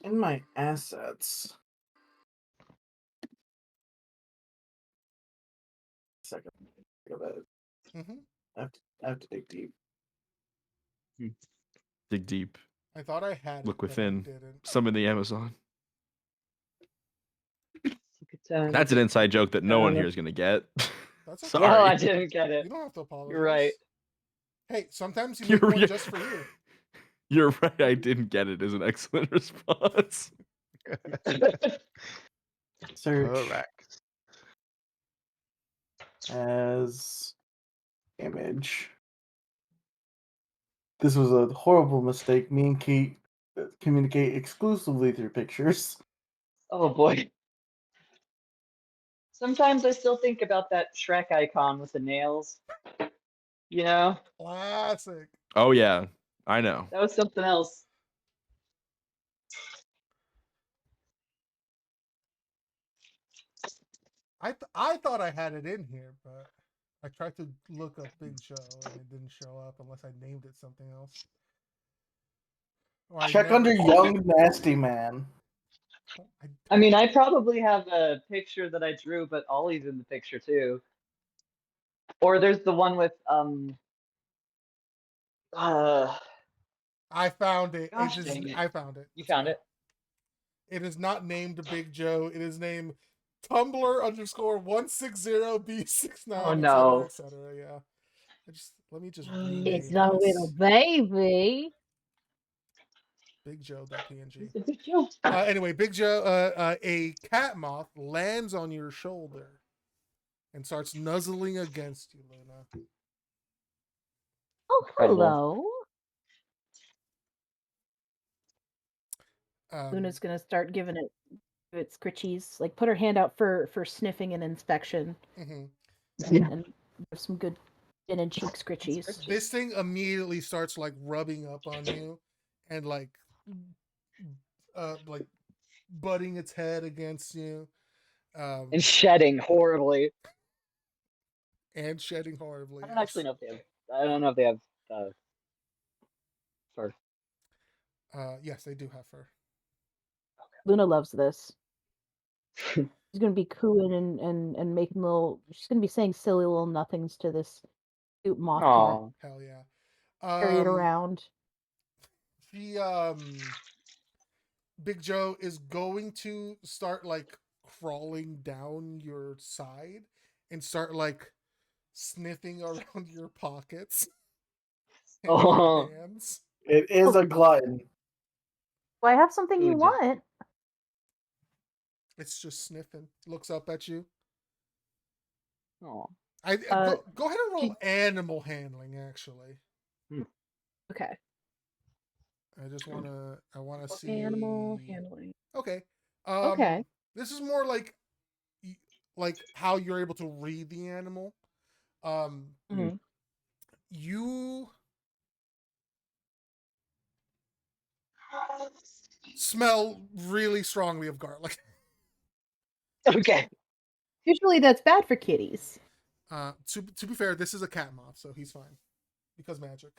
In my assets. Second. Mm-hmm. I have to dig deep. Dig deep. I thought I had Look it, but I within. didn't. Some in the Amazon. That's That's an inside joke that no one here is going to get. That's okay. Sorry. No, I didn't get it. You don't have to apologize. You're right. Hey, sometimes you make one just for you. You're right. I didn't get it. Is an excellent response. Search Correct. as image. This was a horrible mistake. Me and Kate communicate exclusively through pictures. Oh boy. Sometimes I still think about that Shrek icon with the nails. You know? Classic. Oh, yeah. I know. That was something else. I thought I had it in here, but I tried to look up Big Joe and it didn't show up unless I named it something else. Check under Young Nasty Man. I mean, I probably have a picture that I drew, but Ollie's in the picture too. Or there's the one with I found it. Gosh, dang it. I found it. You found it? It is not named Big Joe. It is named Tumblr_160B69. Oh no. Et cetera, yeah. Let me just It's not a little baby. Big Joe.png. It's a Big Joe. Anyway, Big Joe, a cat moth lands on your shoulder and starts nuzzling against you, Luna. Oh, hello. Luna's gonna start giving it scritchies, like put her hand out for sniffing and inspection, and give some good chin and cheek scritchies. This thing immediately starts like rubbing up on you, and like butting its head against you, and shedding horribly. And shedding horribly. I don't actually know if they have. I don't know if they have fur. Yes, they do have fur. Luna loves this. She's gonna be cooing and making she's gonna be saying silly little nothings to this Cute moth cat. Oh, Hell yeah. Carry it around. She Big Joe is going to start like crawling down your side and start like sniffing around your pockets and oh, your hands. It is a glutton. Do I have something you Ooh, want? It's just sniffing. Looks up at you. oh. Go ahead and roll animal handling. Actually, Okay. I wanna see Animal handling. Okay. Okay. This is more like how you're able to read the animal. Mhm. You smell really strongly of garlic. Okay. Usually that's bad for kitties. To be fair, this is a cat moth, so he's fine because magic.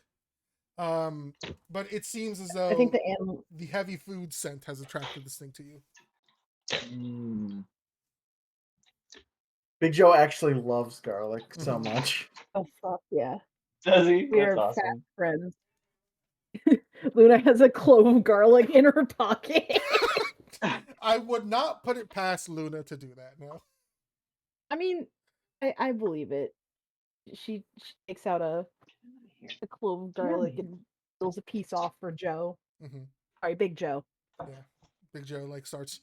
But it seems as I think though the animal. the heavy food scent has attracted this thing to you. Mm. Big Joe actually loves garlic so Mhm. much. Oh fuck yeah. Does he? We That's are awesome. fat friends. Luna has a clove of garlic in her pocket. I would not put it past Luna to do that. No. I mean, I believe it. She takes out a clove of garlic and peels a piece off for Joe. Mm-hmm. Sorry, Big Joe. Yeah. Big Joe like starts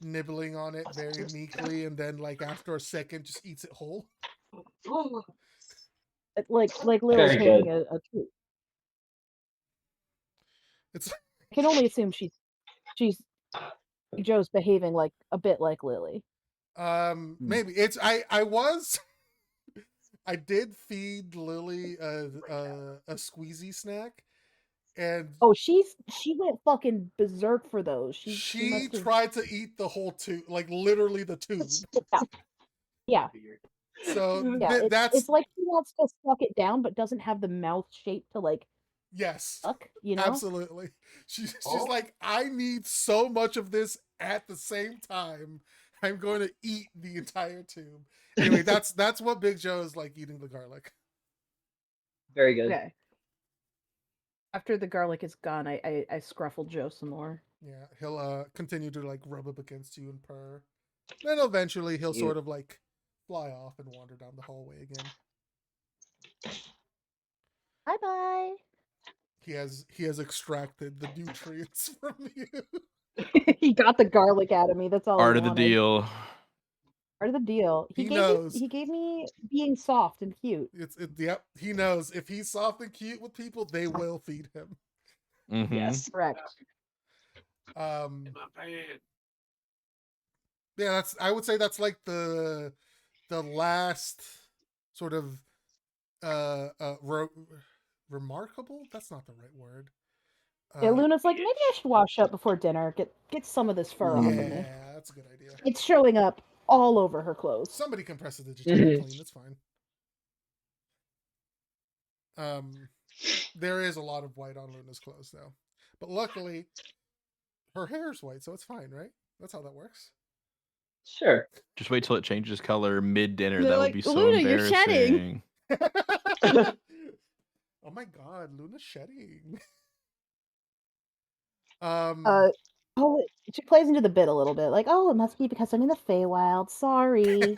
nibbling on it very meekly, and then like after a second, just eats it whole. Like Lily's Very taking good. a treat. It's I can only assume she's Joe's behaving like a bit like Lily. maybe it's I did feed Lily a squeezy snack, and Oh, she went fucking berserk for those. She she must have tried to eat the whole tube, like literally the tube. Yeah. So Yeah, that's it's like she wants to suck it down, but doesn't have the mouth shape to like yes, suck. You know? absolutely. She's like, I need so much of this at the same time. I'm going to eat the entire tube. Anyway, that's what Big Joe is like eating the garlic. Very good. Okay. After the garlic is gone, I scruffle Joe some more. Yeah, he'll continue to like rub up against you and purr. Then eventually he'll sort of like fly off and wander down the hallway again. Bye bye. He has extracted the nutrients from you. He got the garlic out of me. That's all Art he of the wanted. deal. Part of the deal. He knows. He gave me being soft and cute. Yep. He knows if he's soft and cute with people, they will feed him. Mm-hmm. Yes. Correct. Yeah, I would say that's like the last sort of remarkable. That's not the right word. Yeah, Luna's like, maybe I should wash up before dinner. Get some of this fur off of me. Yeah, that's a good idea. It's showing up all over her clothes. Somebody can press the detergent clean. That's fine. There is a lot of white on Luna's clothes though, but luckily, her hair is white, so it's fine, right? That's how that works. Sure. Just wait till it changes color mid dinner. They're That like, would be so "Luna, you're shedding." embarrassing. Oh my god, Luna's shedding. Oh, she plays into the bit a little bit, like, oh, it must be because I'm in the Feywild. Sorry.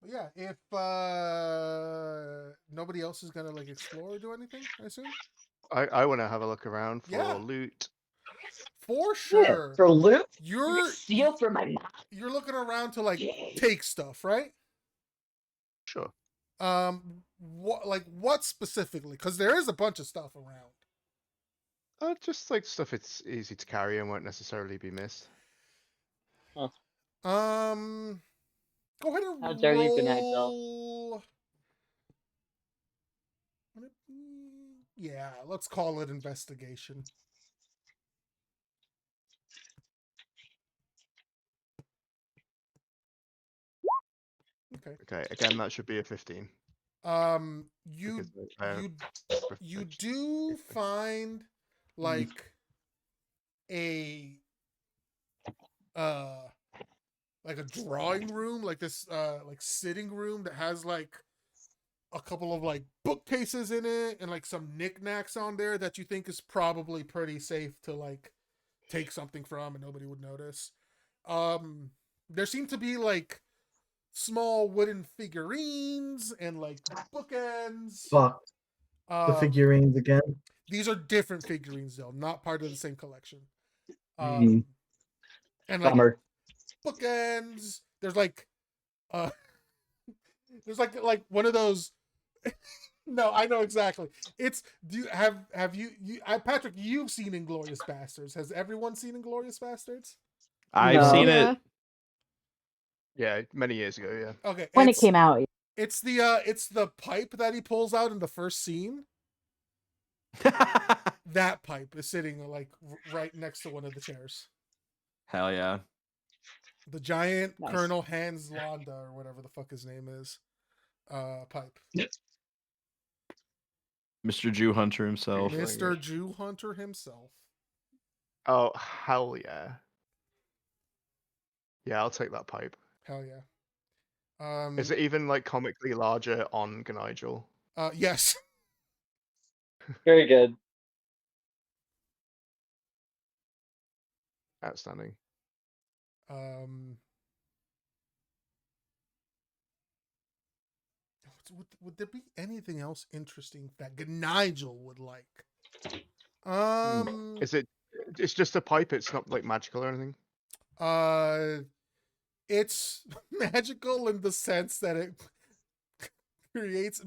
Yeah, if nobody else is gonna like explore or do anything, I assume. I want to have a look around for Yeah. loot. For sure. For loot? You're Steal for my mom. You're looking around to like take stuff, right? Sure. What specifically? Because there is a bunch of stuff around. Just like stuff it's easy to carry and won't necessarily be missed. Huh. Go ahead and How dare you, good night, Bill. roll. Yeah, let's call it investigation. Okay. Okay, again, that should be a 15. You Because I- you do find like a like a drawing room, like this like sitting room that has like a couple of like bookcases in it and like some knickknacks on there that you think is probably pretty safe to like take something from and nobody would notice. There seem to be like small wooden figurines and like bookends. Fuck. The figurines again. These are different figurines though, not part of the same collection. Mm. And like Bummer. bookends. There's like there's like one of those no, I know exactly. It's do you have you Patrick, you've seen Inglorious Bastards. Has everyone seen Inglorious Bastards? I've No. seen Yeah. it. Yeah, many years ago. Yeah. Okay. When it came out. It's the pipe that he pulls out in the first scene. That pipe is sitting like right next to one of the chairs. Hell yeah. The giant Nice. Colonel Hans Landa or whatever the fuck his name is. Pipe. Mr. Jew Hunter himself. Mr. Jew Hunter himself. Oh, hell yeah. Yeah, I'll take that pipe. Hell yeah. Is it even like comically larger on Gnigel? Yes. Very good. Outstanding. Would there be anything else interesting that Gnigel would like? Is it? It's just a pipe. It's not like magical or anything. It's magical in the sense that it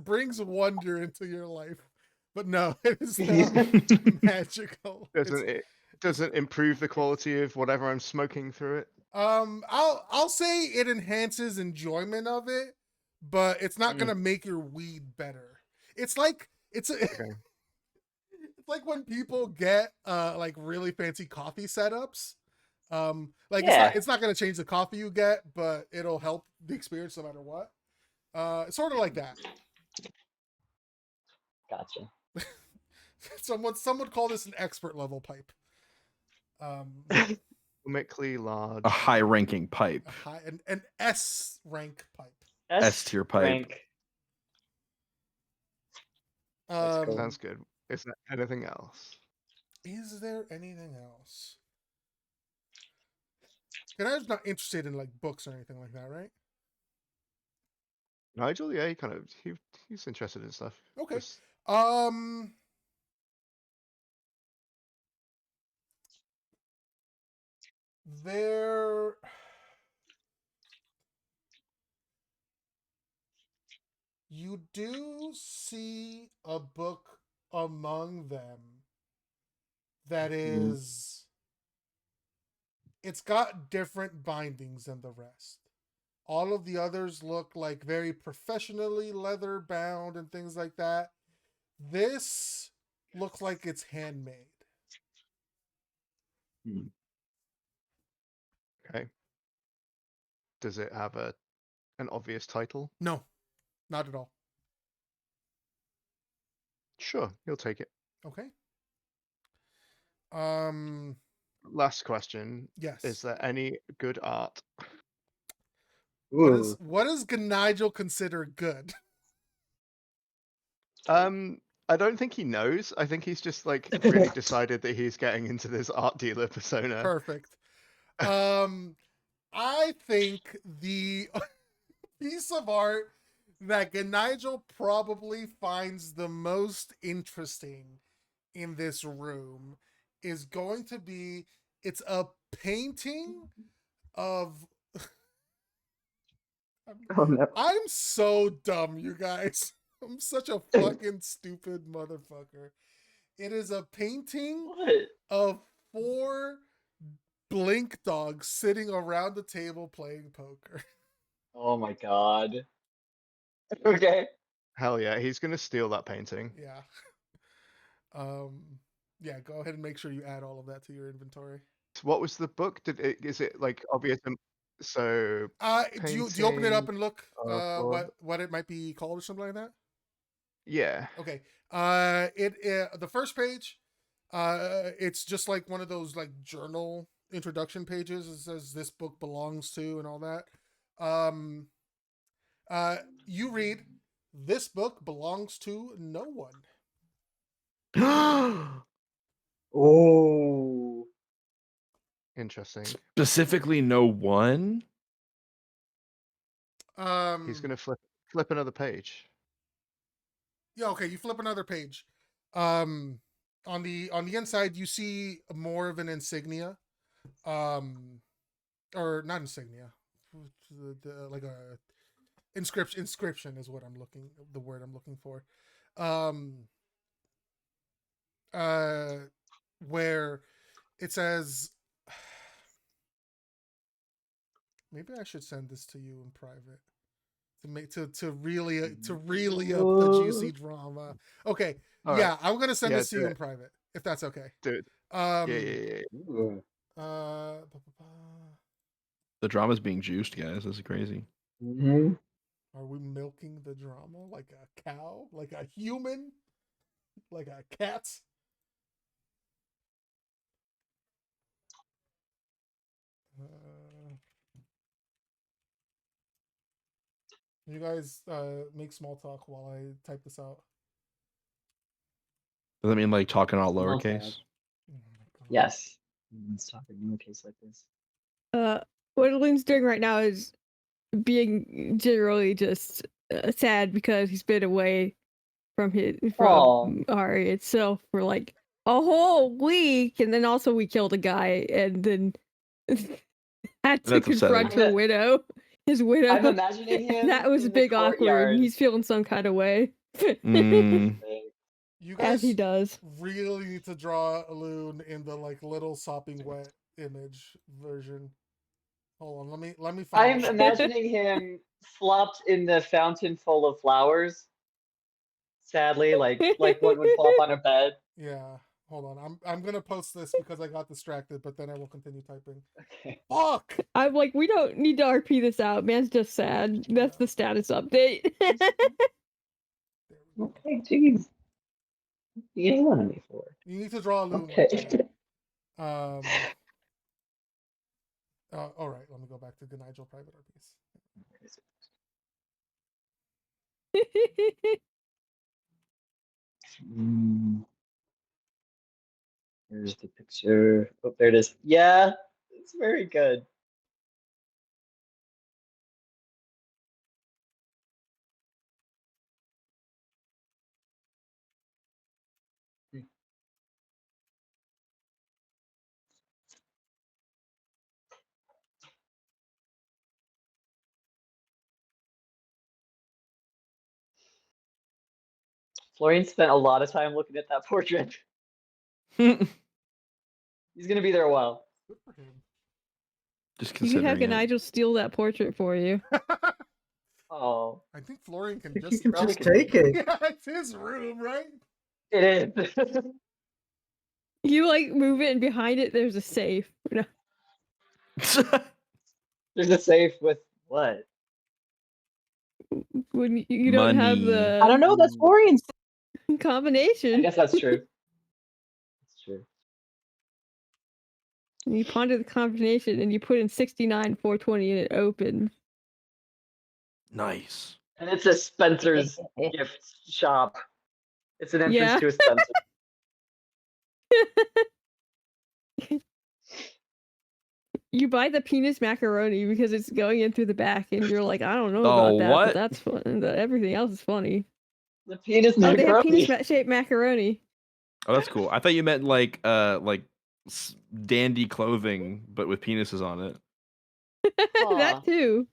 brings wonder into your life, but no, it is not magical. Doesn't improve the quality of whatever I'm smoking through it? I'll say it enhances enjoyment of it, but it's not gonna make your weed better. It's like it's like when people get like really fancy coffee setups. Like it's not gonna change the coffee you get, but it'll help the experience no matter what. It's sort of like that. Gotcha. Some would call this an expert level pipe. Comically large. A high ranking pipe. An S rank pipe. S tier pipe. Rank. Cool. Sounds good. Is there anything else? Is there anything else? Gnigel not interested in like books or anything like that, right? Nigel, yeah, he's interested in stuff. Okay. Just... There you do see a book among them that is it's got different bindings than the rest. All of the others look like very professionally leather bound and things like that. This looks like it's handmade. Okay. Does it have an obvious title? No, not at all. Sure, you'll take it. Okay. Last question. Yes. Is there any good art? What does Gnigel consider good? I don't think he knows. I think he's just like really decided that he's getting into this art dealer persona. Perfect. I think the piece of art that Gnigel probably finds the most interesting in this room is going to be it's a painting of I'm so dumb, you guys. I'm such a fucking stupid motherfucker. It is a painting of 4 blink dogs sitting around the table playing poker. Oh my god. Okay. Hell yeah, he's gonna steal that painting. Yeah. Yeah, go ahead and make sure you add all of that to your inventory. What was the book? Is it like obvious? So do you open it up and look what it might be called or something like that? Yeah. Okay. The first page, it's just like one of those like journal introduction pages. It says this book belongs to and all that. Um, you read, this book belongs to no one. Oh. Interesting. Specifically, no one. He's gonna flip another page. Yeah, okay, you flip another page. On the inside you see more of an insignia. Or not insignia. Like a inscription is what the word I'm looking for. Where it says, maybe I should send this to you in private to make to really up the juicy drama. Okay, All yeah, right. I'm gonna send Yeah, this to do you it. in private if that's okay. Do it. Um, Yeah. Ooh. The drama's being juiced, guys. This is crazy. Mhm. Are we milking the drama like a cow, like a human, like a cat? You guys make small talk while I type this out. Does that mean like talking all Small talk. lowercase? Yes. Let's talk in a case like this. What Lynn's doing right now is being generally just sad because he's been away from Ari itself for like a whole week, and then also we killed a guy, and then had to That's confront upsetting. her widow. His widow. I'm imagining him. That was in a big the awkward, courtyard. and he's feeling some kind of way. You As guys he does. really need to draw a loon in the like little sopping wet image version. Hold on, let me find I'm it. imagining him flopped in the fountain full of flowers. Sadly, like one would flop on a bed. Yeah, hold on. I'm gonna post this because I got distracted, but then I will continue typing. Okay. Fuck! I'm like, we don't need to RP this out. Man's just sad. That's the status update. Okay, jeez. You yelling at me for? You need to draw a loon Okay. like that. All right, let me go back to the Nigel private RPs. Here's the picture. Oh, there it is. Yeah, it's very good. Florian spent a lot of time looking at that portrait. He's gonna be there a while. Good for him. Just You could have considering it. Nigel steal that portrait for you. Oh, I think Florian can You just can probably just can. take it. Yeah, it's his room, right? it is. You like move it, and behind it there's a safe. No. There's a safe with what? When you don't have Money. the I don't know. That's Florian's. combination. I guess that's true. That's true. And you ponder the combination, and you put in 69 420, and it opens. Nice. And it's a Spencer's gift shop. It's an entrance to a Spencer. You buy the penis macaroni because it's going in through the back, and you're like, I don't know Oh, about that, what? but that's fun. Everything else is funny. The penis Oh, they have macaroni. penis-shaped macaroni. Oh, that's cool. I thought you meant like dandy clothing, but with penises on it. That too.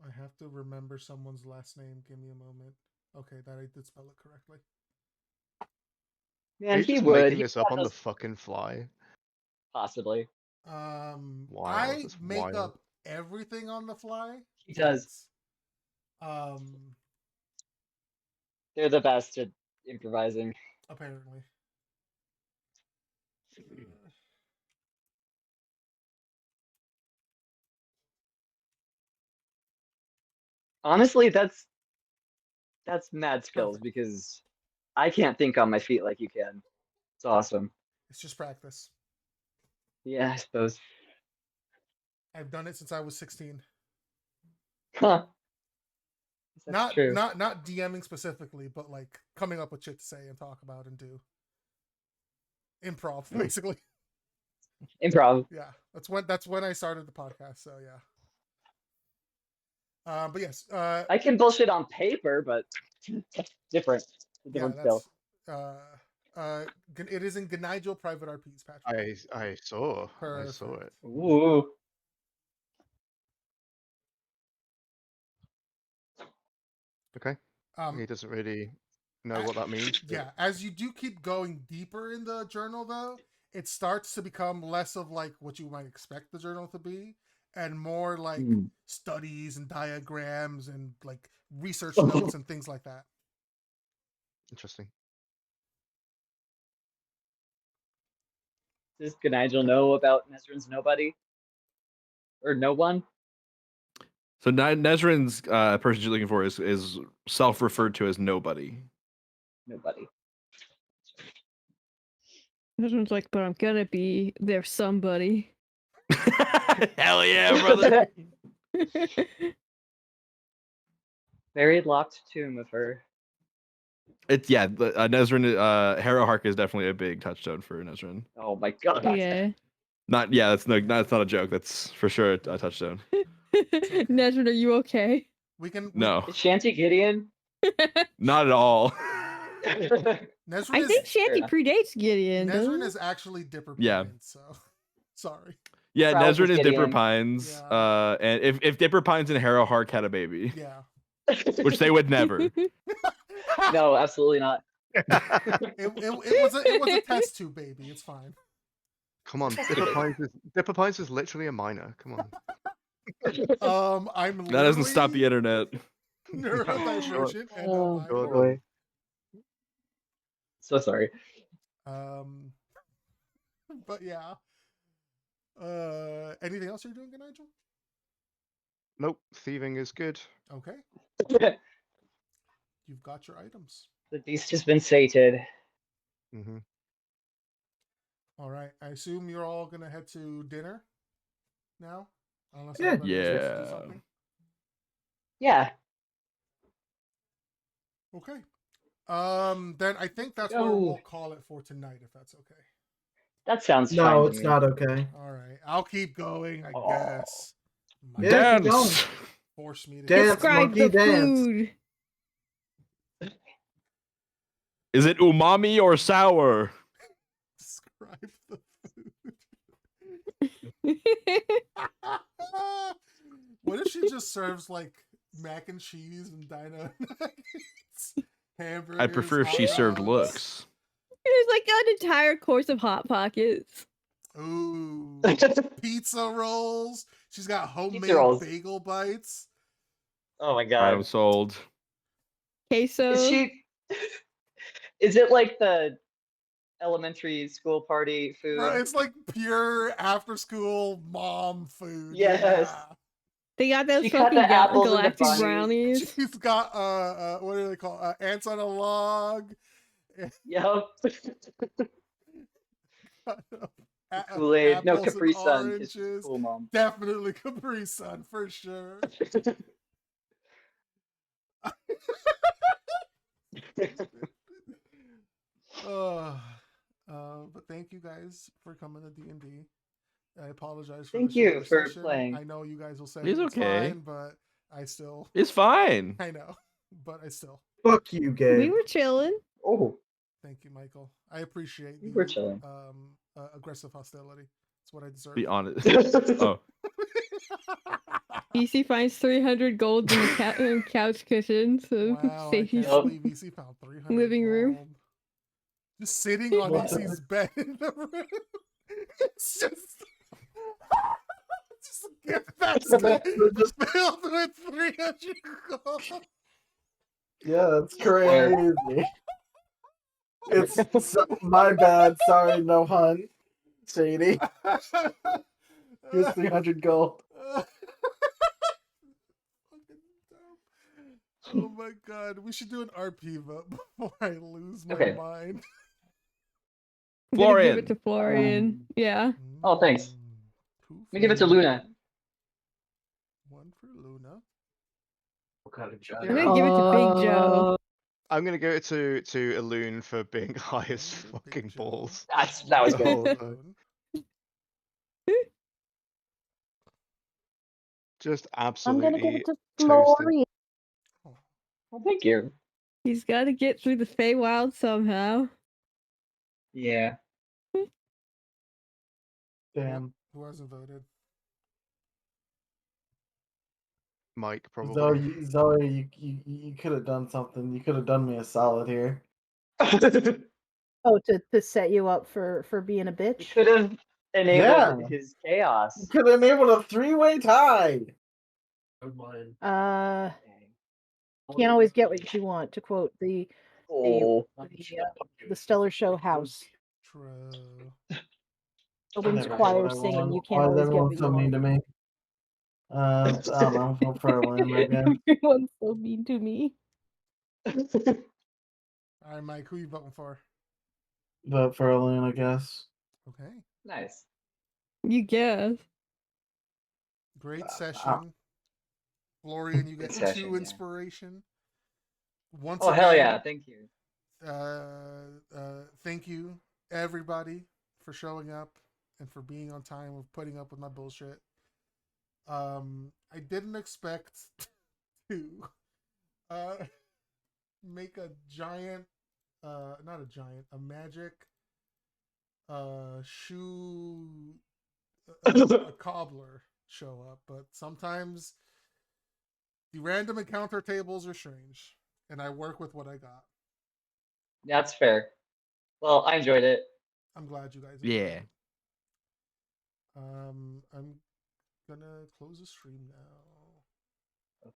I have to remember someone's last name. Give me a moment. Okay, that I did spell it correctly. Man, Are you he just would. making He this up on the does- fucking fly? Possibly. I That's make wild. up everything on the fly. He does. They're the best at improvising. Apparently. Honestly, that's mad skills Perfect. because I can't think on my feet like you can. It's awesome. It's just practice. Yeah, I suppose. I've done it since I was 16. Huh. That's Not true. not DMing specifically, but like coming up with shit to say and talk about and do. Improv, basically. Improv. Yeah, that's when I started the podcast. So yeah. But yes. I can bullshit on paper, but different. Different skill. It is in Gnigel Private RPs, Patrick. I saw Perfect. it. Ooh. Okay. He doesn't really know what that means. But... Yeah, as you do keep going deeper in the journal, though, it starts to become less of like what you might expect the journal to be, and more like studies and diagrams and like research notes and things like that. Interesting. Does Gnigel know about Nezrin's nobody? Or no one? So Nezrin's person you're looking for is self-referred to as nobody. Nobody. Nezrin's like, but I'm gonna be their somebody. Hell yeah, brother. Very locked tomb of her. It's Nezrin. Harrowhark is definitely a big touchstone for Nezrin. Oh my god. Yeah. That's not a joke. That's for sure a touchstone. Nezrin, are you okay? No. Is Shanty Gideon? Not at all. I think Shanty predates Gideon. Nezrin is actually Dipper Pines, Yeah. so sorry. Yeah, Prowls Nezrin is Gideon. Dipper Pines. Yeah. And if Dipper Pines and Harrowhark had a baby, Yeah. which they would never. No, absolutely not. it was a test tube baby. It's fine. Come on, Dipper Pines is literally a minor. Come on. I'm That doesn't stop the internet. Neurodivergent and a Oh minor. boy. So sorry. But yeah. Anything else you're doing, Nigel? Nope, thieving is good. Okay. You've got your items. The beast has been sated. Mm-hmm. All right. I assume you're all gonna head to dinner now, unless Yeah. everybody else wants to do Yeah. something. Yeah. Okay. Then I think that's where we'll call it for tonight, if that's okay. That sounds fine. No, to it's me. not okay. All right. I'll keep going, I Aw. guess. My Yeah, keep going. Dance. force me to Dance, Describe monkey, the dance. food. Is it umami or sour? describe the food. What if she just serves like mac and cheese and dino nuggets? Hamburgers. I'd prefer if she served looks. There's like an entire course of Hot Pockets. Ooh. Pizza rolls. She's got homemade rolls. bagel bites. Oh my I'm god. sold. Queso. Is she? Is it like the elementary school party food? Bro, it's like pure after school mom food. Yes. Yeah. They got those She cut fucking the apples into galactic bunnies. brownies. She's got what do they call ants on a log. Yep. Kool-Aid. No, Apples and Capri Sun. It's oranges. cool, mom. Definitely Capri Sun for sure. But thank you guys for coming to D&D. I apologize for Thank the you shorter for session. playing. I know you guys will say It's okay. fine, but I still It's fine. I know, but I still Fuck you, Gabe. We were chilling. Oh, thank you, Michael. I appreciate we the were chilling. aggressive hostility. It's what I deserve. Be honest. Oh, EC finds 300 gold in the couch cushions. So Wow, I Stacey's can't believe EC found 300 living room. gold. Just sitting on What? EC's bed in the room. It's just a gift basket filled with 300 gold. Yeah, that's crazy. It's my bad. Sorry, no hun. Shady. Here's 300 gold. Oh my god, we should do an RP vote before I lose my Okay. mind. I'm gonna give Florian. it to Florian. Yeah. Oh, thanks. Two Let me give it to for- Luna. One for Luna. What kind of I'm giant? gonna give it to Big Joe. I'm gonna go to Elune for being high as Big fucking Joe. balls. That was The good. whole time. Alone. Just I'm gonna give absolutely it to toasted. Florian. Well, thank you. He's got to get through the Feywild somehow. Yeah. Damn. Who hasn't voted? Mike probably. Zoe, you could have done something. You could have done me a solid here. Oh, to set you up for being a You bitch. could have enabled Yeah. his chaos. You could have enabled a three-way tie. Good mind. Can't always get what you want. To quote the Oh. the Stellar Show house. True. Children's Never choir get what I singing. want. You can't Why is always get everyone what so you mean want. to me? I don't know. Vote for Elune, I guess. Everyone's so mean to me. All right, Mike, who you voting for? Vote for Elune, I guess. Okay. Nice. You guess. Great session. Florian, you Good get session, 2 yeah. inspiration. Once Oh, again, hell yeah. Thank you. Thank you, everybody, for showing up and for being on time with putting up with my bullshit. I didn't expect to make a giant, not a giant, a magic shoe, a cobbler show up, but sometimes the random encounter tables are strange, and I work with what I got. That's fair. Well, I enjoyed it. I'm glad you guys enjoyed Yeah. it. I'm gonna close the stream now.